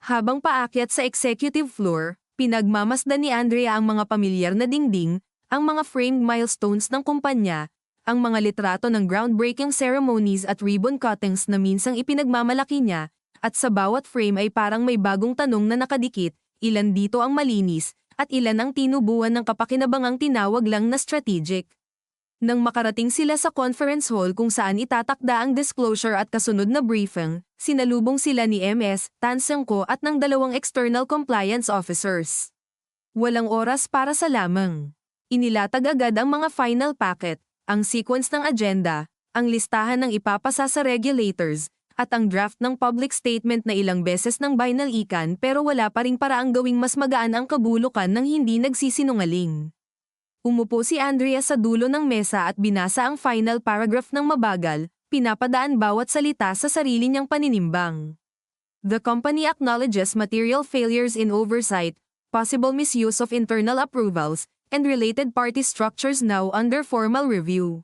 Habang paakyat sa executive floor, pinagmamasdan ni Andrea ang mga pamilyar na dingding, ang mga framed milestones ng kumpanya, ang mga litrato ng groundbreaking ceremonies at ribbon cuttings na minsang ipinagmamalaki niya, at sa bawat frame ay parang may bagong tanong na nakadikit, ilan dito ang malinis, at ilan ang tinubuan ng kapakinabangang tinawag lang na strategic. Nang makarating sila sa conference hall kung saan itatakda ang disclosure at kasunod na briefing, sinalubong sila ni MS, Tansangko at ng 2 external compliance officers. Walang oras para sa lamang. Inilatag agad ang mga final packet, ang sequence ng agenda, ang listahan ng ipapasa sa regulators, at ang draft ng public statement na ilang beses ng binalikan pero wala pa ring paraang gawing mas magaan ang kabulukan ng hindi nagsisinungaling. Umupo si Andrea sa dulo ng mesa at binasa ang final paragraph ng mabagal, pinapadaan bawat salita sa sarili niyang paninimbang. The company acknowledges material failures in oversight, possible misuse of internal approvals, and related party structures now under formal review.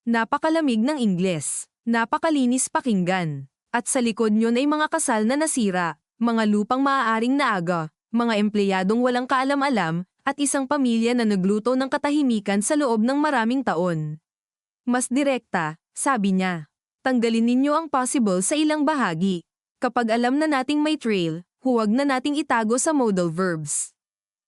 Napakalamig ng Ingles, napakalinis pakinggan, at sa likod niyon ay mga kasal na nasira, mga lupang maaaring naaga, mga empleyadong walang kaalam-alam, at isang pamilya na nagluto ng katahimikan sa loob ng maraming taon. Mas direkta, sabi niya. Tanggalin ninyo ang possible sa ilang bahagi. Kapag alam na nating may trail, huwag na nating itago sa modal verbs.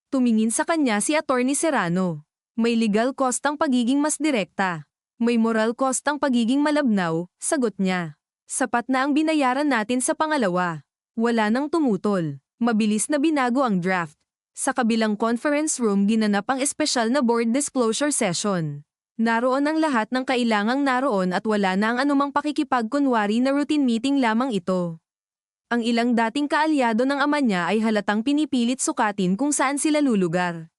Tumingin sa kanya si Attorney Serrano. May legal cost ang pagiging mas direkta. May moral cost ang pagiging malabnaw, sagot niya. Sapat na ang binayaran natin sa pangalawa. Wala nang tumutol. Mabilis na binago ang draft. Sa kabilang conference room ginanap ang espesyal na board disclosure session. Naroon ang lahat ng kailangang naroon at wala na ang anumang pakikipagkunwari na routine meeting lamang ito. Ang ilang dating kaalyado ng ama niya ay halatang pinipilit sukatin kung saan sila lulugar.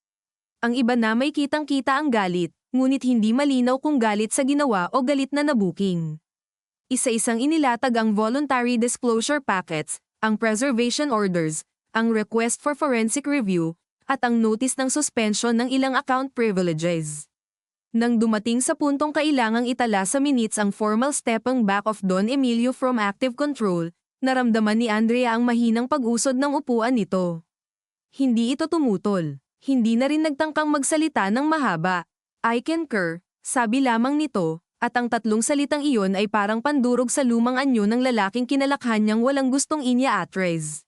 Ang iba na may kitang-kita ang galit, ngunit hindi malinaw kung galit sa ginawa o galit na nabuking. Isa-isang inilatag ang voluntary disclosure packets, ang preservation orders, ang request for forensic review, at ang notice ng suspension ng ilang account privileges. Nang dumating sa puntong kailangang itala sa minutes ang formal stepping back of Don Emilio from active control, naramdaman ni Andrea ang mahinang pag-usod ng upuan nito. Hindi ito tumutol, hindi na rin nagtangkang magsalita ng mahaba. I concur, sabi lamang nito, at ang 3 salitang iyon ay parang pandurog sa lumang anyo ng lalaking kinalakhan niyang walang gustong inya-address.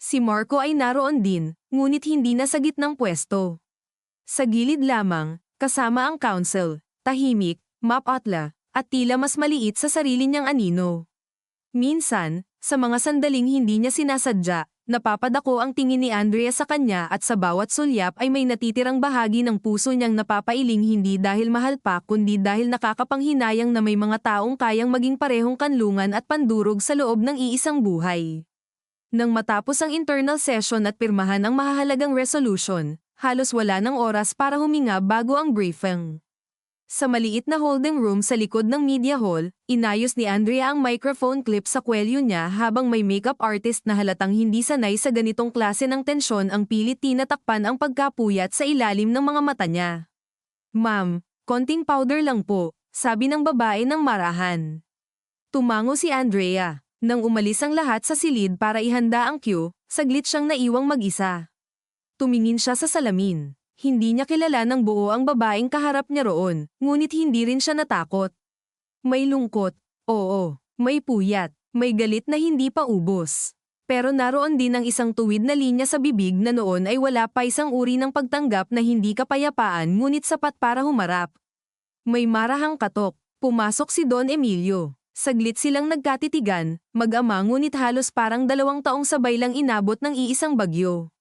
Si Marco ay naroon din, ngunit hindi na sa gitnang pwesto. Sa gilid lamang, kasama ang counsel, tahimik, mapatla, at tila mas maliit sa sarili niyang anino. Minsan, sa mga sandaling hindi niya sinasadya, napapadako ang tingin ni Andrea sa kanya at sa bawat sulyap ay may natitirang bahagi ng puso niyang napapailing hindi dahil mahal pa kundi dahil nakakapanghinayang na may mga taong kayang maging parehong kanlungan at pandurog sa loob ng iisang buhay. Nang matapos ang internal session at pirmahan ang mahahalagang resolution, halos wala ng oras para huminga bago ang briefing. Sa maliit na holding room sa likod ng media hall, inayos ni Andrea ang microphone clip sa kwelyo niya habang may makeup artist na halatang hindi sanay sa ganitong klase ng tensyon ang pilit tinatakpan ang pagkapuyat sa ilalim ng mga mata niya. Ma'am, konting powder lang po, sabi ng babae ng marahan. Tumango si Andrea. Nang umalis ang lahat sa silid para ihanda ang cue, saglit siyang naiwang mag-isa. Tumingin siya sa salamin. Hindi niya kilala ng buo ang babaeng kaharap niya roon, ngunit hindi rin siya natakot. May lungkot, oo, may puyat, may galit na hindi pa ubos. Pero naroon din ang isang tuwid na linya sa bibig na noon ay wala pa isang uri ng pagtanggap na hindi kapayapaan ngunit sapat para humarap. May marahang katok, pumasok si Don Emilio. Saglit silang nagkatitigan, mag-ama ngunit halos parang 2 taong sabay lang inabot ng iisang bagyo.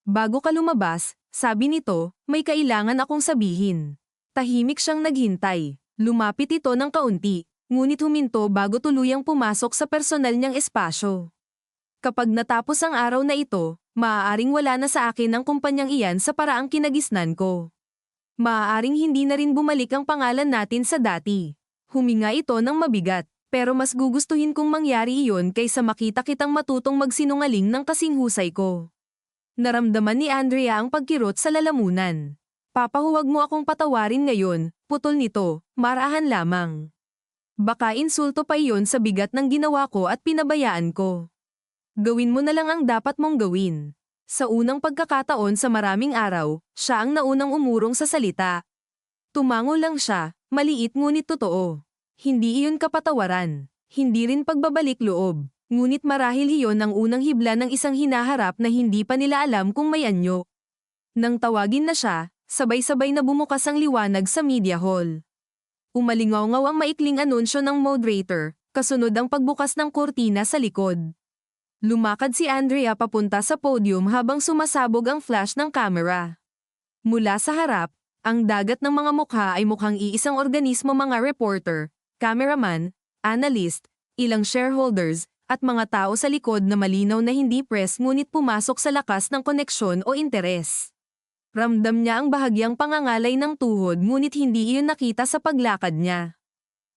Bago ka lumabas, sabi nito, may kailangan akong sabihin. Tahimik siyang naghintay. Lumapit ito ng kaunti, ngunit huminto bago tuluyang pumasok sa personal niyang espasyo. Kapag natapos ang araw na ito, maaaring wala na sa akin ang kumpanyang iyan sa paraang kinagisnan ko. Maaaring hindi na rin bumalik ang pangalan natin sa dati. Huminga ito ng mabigat, pero mas gugustuhin kong mangyari iyon kaysa makita kitang matutong magsinungaling ng kasing husay ko. Naramdaman ni Andrea ang pagkirot sa lalamunan. Papahuwag mo akong patawarin ngayon, putol nito, marahan lamang. Baka insulto pa iyon sa bigat ng ginawa ko at pinabayaan ko. Gawin mo na lang ang dapat mong gawin. Sa unang pagkakataon sa maraming araw, siya ang naunang umurong sa salita. Tumango lang siya, maliit ngunit totoo. Hindi iyon kapatawaran. Hindi rin pagbabalik loob. Ngunit marahil iyon ang unang hibla ng isang hinaharap na hindi pa nila alam kung may anyo. Nang tawagin na siya, sabay-sabay na bumukas ang liwanag sa media hall. Umalingaw-ngaw ang maikling anunsyo ng moderator, kasunod ang pagbukas ng kurtina sa likod. Lumakad si Andrea papunta sa podium habang sumasabog ang flash ng camera. Mula sa harap, ang dagat ng mga mukha ay mukhang iisang organismo, mga reporter, cameraman, analyst, ilang shareholders, at mga tao sa likod na malinaw na hindi press ngunit pumasok sa lakas ng koneksyon o interes. Ramdam niya ang bahagyang pangangalay ng tuhod ngunit hindi iyon nakita sa paglakad niya.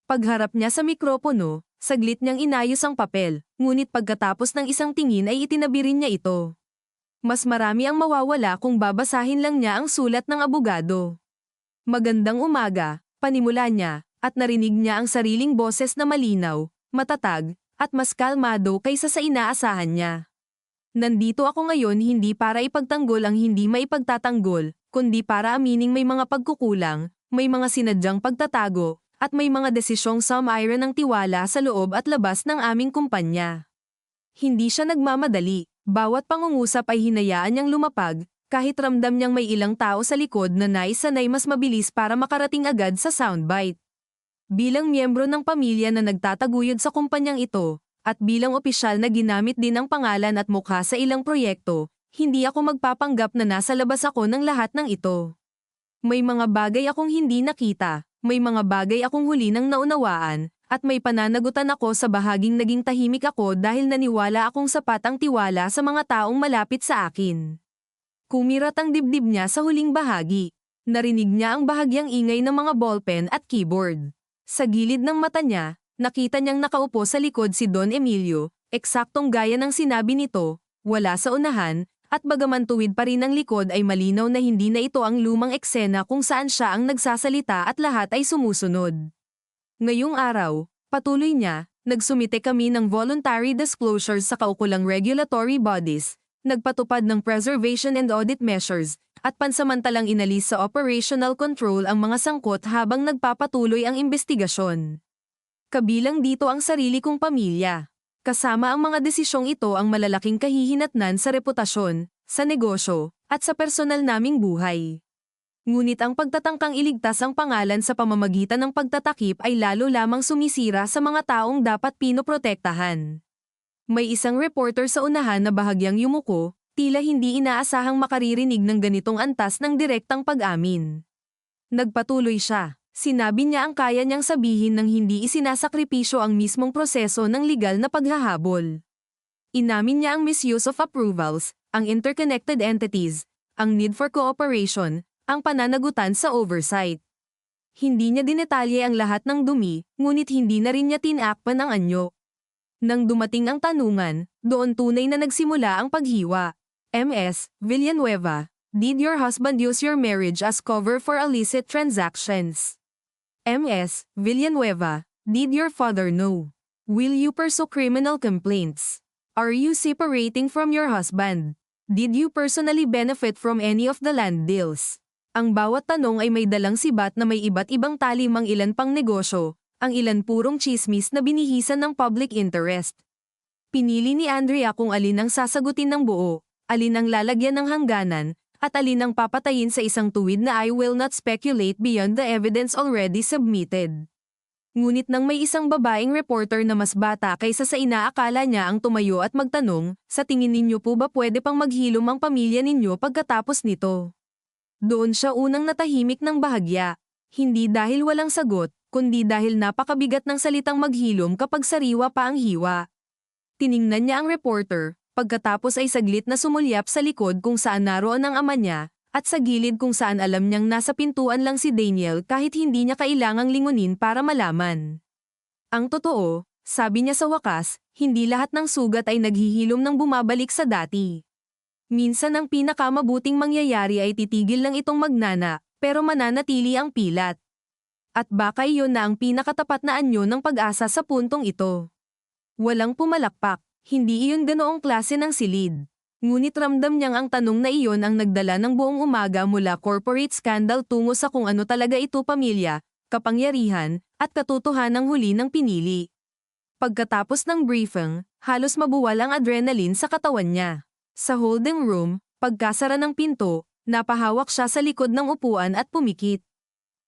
Pagharap niya sa mikropono, saglit niyang inayos ang papel, ngunit pagkatapos ng isang tingin ay itinabi rin niya ito. Mas marami ang mawawala kung babasahin lang niya ang sulat ng abogado. Magandang umaga, panimula niya, at narinig niya ang sariling boses na malinaw, matatag, at mas kalmado kaysa sa inaasahan niya. Nandito ako ngayon hindi para ipagtanggol ang hindi maipagtatanggol, kundi para amining may mga pagkukulang, may mga sinadyang pagtatago, at may mga desisyong sumira ng tiwala sa loob at labas ng aming kumpanya. Hindi siya nagmamadali, bawat pangungusap ay hinayaan niyang lumapag, kahit ramdam niyang may ilang tao sa likod na nais-sanay mas mabilis para makarating agad sa soundbite. Bilang miyembro ng pamilya na nagtataguyod sa kumpanyang ito, at bilang opisyal na ginamit din ang pangalan at mukha sa ilang proyekto, hindi ako magpapanggap na nasa labas ako ng lahat ng ito. May mga bagay akong hindi nakita, may mga bagay akong huli nang naunawaan, at may pananagutan ako sa bahaging naging tahimik ako dahil naniwala akong sapat ang tiwala sa mga taong malapit sa akin. Kumirat ang dibdib niya sa huling bahagi. Narinig niya ang bahagyang ingay ng mga ballpen at keyboard. Sa gilid ng mata niya, nakita niyang nakaupo sa likod si Don Emilio, eksaktong gaya ng sinabi nito, wala sa unahan, at bagaman tuwid pa rin ang likod ay malinaw na hindi na ito ang lumang eksena kung saan siya ang nagsasalita at lahat ay sumusunod. Ngayong araw, patuloy niya, nagsumite kami ng voluntary disclosures sa kaukulang regulatory bodies, nagpatupad ng preservation and audit measures, at pansamantalang inalis sa operational control ang mga sangkot habang nagpapatuloy ang investigasyon. Kabilang dito ang sarili kong pamilya. Kasama ang mga desisyong ito ang malalaking kahihinatnan sa reputasyon, sa negosyo, at sa personal naming buhay. Ngunit ang pagtatangkang iligtas ang pangalan sa pamamagitan ng pagtatakip ay lalo lamang sumisira sa mga taong dapat pinoprotektahan. May isang reporter sa unahan na bahagyang yumuko, tila hindi inaasahang makaririnig ng ganitong antas ng direktang pag-amin. Nagpatuloy siya. Sinabi niya ang kaya niyang sabihin nang hindi isinasakripisyo ang mismong proseso ng legal na paghahabol. Inamin niya ang misuse of approvals, ang interconnected entities, ang need for cooperation, ang pananagutan sa oversight. Hindi niya dinetalye ang lahat ng dumi, ngunit hindi na rin niya tinakpan ang anyo. Nang dumating ang tanungan, doon tunay na nagsimula ang paghiwa. Ms. Villanueva, did your husband use your marriage as cover for illicit transactions? Ms. Villanueva, did your father know? Will you pursue criminal complaints? Are you separating from your husband? Did you personally benefit from any of the land deals? Ang bawat tanong ay may dalang sibat na may iba't ibang talim, ang ilan pang negosyo, ang ilan purong chismis na binihisan ng public interest. Pinili ni Andrea kung alin ang sasagutin ng buo, alin ang lalagyan ng hangganan, at alin ang papatayin sa isang tuwid na I will not speculate beyond the evidence already submitted. Ngunit nang may isang babaeng reporter na mas bata kaysa sa inaakala niya ang tumayo at magtanong, sa tingin ninyo po ba pwede pang maghilom ang pamilya ninyo pagkatapos nito? Doon siya unang natahimik ng bahagya. Hindi dahil walang sagot, kundi dahil napakabigat ng salitang maghilom kapag sariwa pa ang hiwa. Tiningnan niya ang reporter, pagkatapos ay saglit na sumulyap sa likod kung saan naroon ang ama niya, at sa gilid kung saan alam niyang nasa pintuan lang si Daniel kahit hindi niya kailangang lingunin para malaman. Ang totoo, sabi niya sa wakas, hindi lahat ng sugat ay naghihilom ng bumabalik sa dati. Minsan ang pinakamabuting mangyayari ay titigil lang itong magnana, pero mananatili ang pilat. At baka iyon na ang pinakatapat na anyo ng pag-asa sa puntong ito. Walang pumalakpak, hindi iyon ganoong klase ng silid. Ngunit ramdam niyang ang tanong na iyon ang nagdala ng buong umaga mula corporate scandal tungo sa kung ano talaga ito pamilya, kapangyarihan, at katotohanang huli ng pinili. Pagkatapos ng briefing, halos mabuwal ang adrenaline sa katawan niya. Sa holding room, pagkasara ng pinto, napahawak siya sa likod ng upuan at pumikit.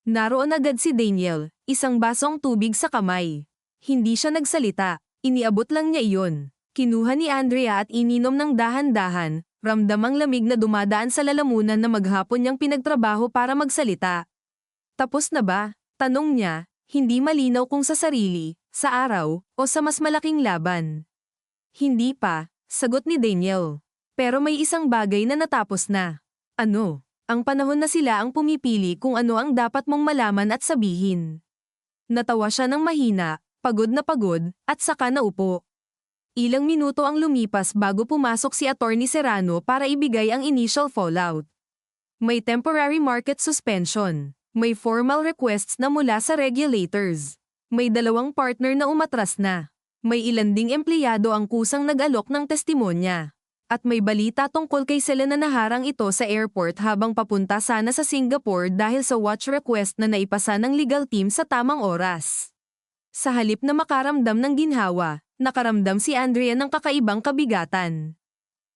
Naroon agad si Daniel, isang basong tubig sa kamay. Hindi siya nagsalita. Iniabot lang niya iyon. Kinuha ni Andrea at ininom ng dahan-dahan, ramdam ang lamig na dumadaan sa lalamunan na maghapon niyang pinagtrabaho para magsalita. Tapos na ba? Tanong niya, hindi malinaw kung sa sarili, sa araw, o sa mas malaking laban. Hindi pa, sagot ni Daniel. Pero may isang bagay na natapos na. Ano? Ang panahon na sila ang pumipili kung ano ang dapat mong malaman at sabihin. Natawa siya ng mahina, pagod na pagod, at saka naupo. Ilang minuto ang lumipas bago pumasok si Attorney Serrano para ibigay ang initial fallout. May temporary market suspension. May formal requests na mula sa regulators. May 2 partner na umatras na. May ilan ding empleyado ang kusang nag-alok ng testimonya. At may balita tungkol kay Sela na naharang ito sa airport habang papunta sana sa Singapore dahil sa watch request na naipasa ng legal team sa tamang oras. Sa halip na makaramdam ng ginhawa, nakaramdam si Andrea ng kakaibang kabigatan.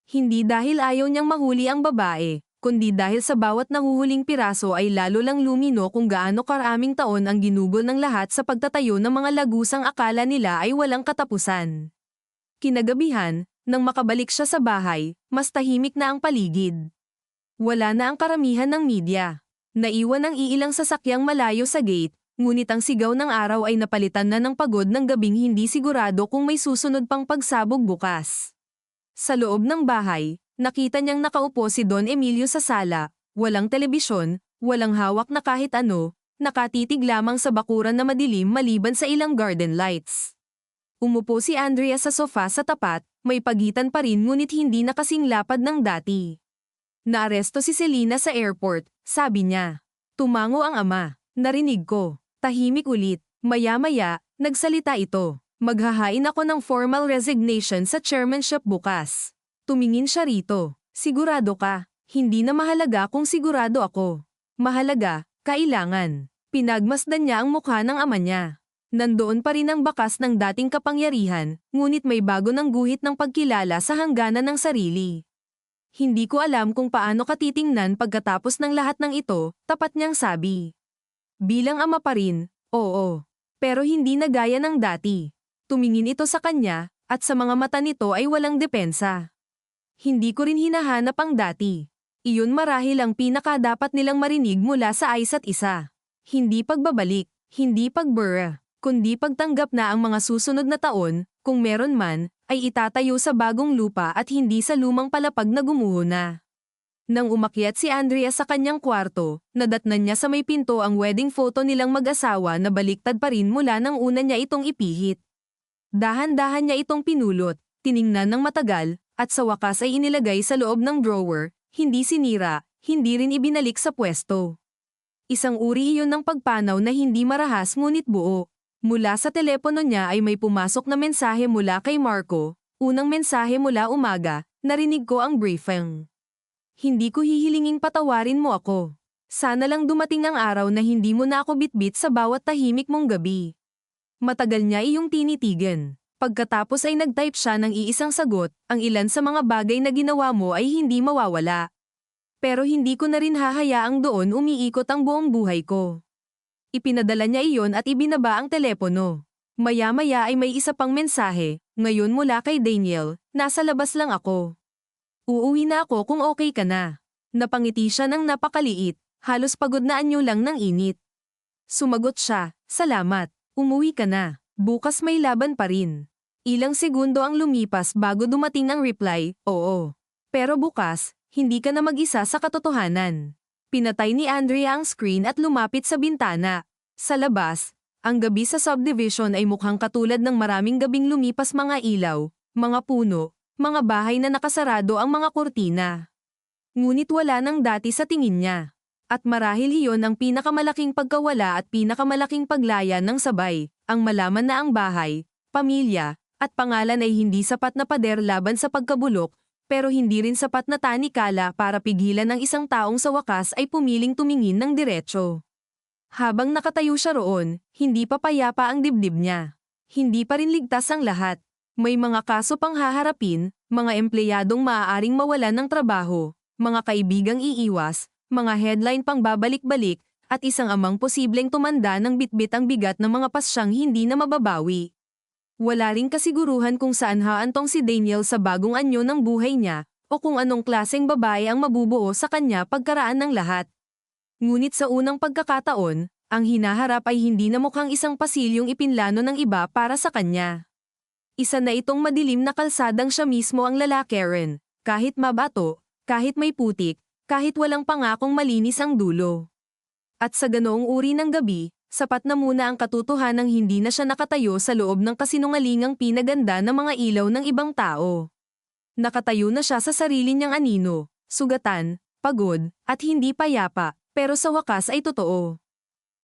Hindi dahil ayaw niyang mahuli ang babae, kundi dahil sa bawat nahuhuling piraso ay lalo lang lumino kung gaano karaming taon ang ginugol ng lahat sa pagtatayo ng mga lagusang akala nila ay walang katapusan. Kinagabihan, nang makabalik siya sa bahay, mas tahimik na ang paligid. Wala na ang karamihan ng media. Naiwan ang iilang sasakyang malayo sa gate, ngunit ang sigaw ng araw ay napalitan na ng pagod ng gabing hindi sigurado kung may susunod pang pagsabog bukas. Sa loob ng bahay, nakita niyang nakaupo si Don Emilio sa sala, walang telebisyon, walang hawak na kahit ano, nakatitig lamang sa bakuran na madilim maliban sa ilang garden lights. Umupo si Andrea sa sofa sa tapat, may pagitan pa rin ngunit hindi na kasing lapad ng dati. Naaresto si Selena sa airport, sabi niya. Tumango ang ama, narinig ko. Tahimik ulit, maya-maya, nagsalita ito. Maghahain ako ng formal resignation sa chairmanship bukas. Tumingin siya rito. Sigurado ka? Hindi na mahalaga kung sigurado ako. Mahalaga, kailangan. Pinagmasdan niya ang mukha ng ama niya. Nandoon pa rin ang bakas ng dating kapangyarihan, ngunit may bago ng guhit ng pagkilala sa hangganan ng sarili. Hindi ko alam kung paano ka titingnan pagkatapos ng lahat ng ito, tapat niyang sabi. Bilang ama pa rin, oo. Pero hindi na gaya ng dati. Tumingin ito sa kanya, at sa mga mata nito ay walang depensa. Hindi ko rin hinahanap ang dati. Iyon marahil ang pinakadapat nilang marinig mula sa isa't isa. Hindi pagbabalik, hindi pagbura, kundi pagtanggap na ang mga susunod na taon, kung meron man, ay itatayo sa bagong lupa at hindi sa lumang palapag na gumuho na. Nang umakyat si Andrea sa kanyang kwarto, nadatnan niya sa may pinto ang wedding photo nilang mag-asawa na baliktad pa rin mula nang una niya itong ipihit. Dahan-dahan niya itong pinulot, tiningnan ng matagal, at sa wakas ay inilagay sa loob ng drawer, hindi sinira, hindi rin ibinalik sa pwesto. Isang uri iyon ng pagpanaw na hindi marahas ngunit buo. Mula sa telepono niya ay may pumasok na mensahe mula kay Marco, unang mensahe mula umaga, narinig ko ang briefing. Hindi ko hihilinging patawarin mo ako. Sana lang dumating ang araw na hindi mo na ako bitbit sa bawat tahimik mong gabi. Matagal niya iyong tinitigan. Pagkatapos ay nag-type siya ng iisang sagot, ang ilan sa mga bagay na ginawa mo ay hindi mawawala. Pero hindi ko na rin hahayaang doon umiikot ang buong buhay ko. Ipinadala niya iyon at ibinaba ang telepono. Maya-maya ay may isa pang mensahe, ngayon mula kay Daniel, nasa labas lang ako. Uuwi na ako kung okay ka na. Napangiti siya ng napakaliit, halos pagod na anyo lang ng init. Sumagot siya, salamat, umuwi ka na, bukas may laban pa rin. Ilang segundo ang lumipas bago dumating ang reply, oo. Pero bukas, hindi ka na mag-isa sa katotohanan. Pinatay ni Andrea ang screen at lumapit sa bintana. Sa labas, ang gabi sa subdivision ay mukhang katulad ng maraming gabing lumipas mga ilaw, mga puno, mga bahay na nakasarado ang mga kurtina. Ngunit wala nang dati sa tingin niya. At marahil iyon ang pinakamalaking pagkawala at pinakamalaking paglaya ng sabay, ang malaman na ang bahay, pamilya, at pangalan ay hindi sapat na pader laban sa pagkabulok, pero hindi rin sapat na tanikala para pigilan ng isang taong sa wakas ay pumiling tumingin ng diretso. Habang nakatayo siya roon, hindi pa payapa ang dibdib niya. Hindi pa rin ligtas ang lahat. May mga kaso pang haharapin, mga empleyadong maaaring mawalan ng trabaho, mga kaibigang iiwas, mga headline pang babalik-balik, at isang amang posibleng tumanda ng bitbit ang bigat ng mga pasyang hindi na mababawi. Wala ring kasiguruhan kung saan haantong si Daniel sa bagong anyo ng buhay niya, o kung anong klaseng babae ang mabubuo sa kanya pagkaraan ng lahat. Ngunit sa unang pagkakataon, ang hinaharap ay hindi na mukhang isang pasilyong ipinlano ng iba para sa kanya. Isa na itong madilim na kalsadang siya mismo ang lalaki rin, kahit mabato, kahit may putik, kahit walang pangakong malinis ang dulo. At sa ganoong uri ng gabi, sapat na muna ang katotohanang hindi na siya nakatayo sa loob ng kasinungalingang pinaganda ng mga ilaw ng ibang tao. Nakatayo na siya sa sarili niyang anino, sugatan, pagod, at hindi payapa, pero sa wakas ay totoo.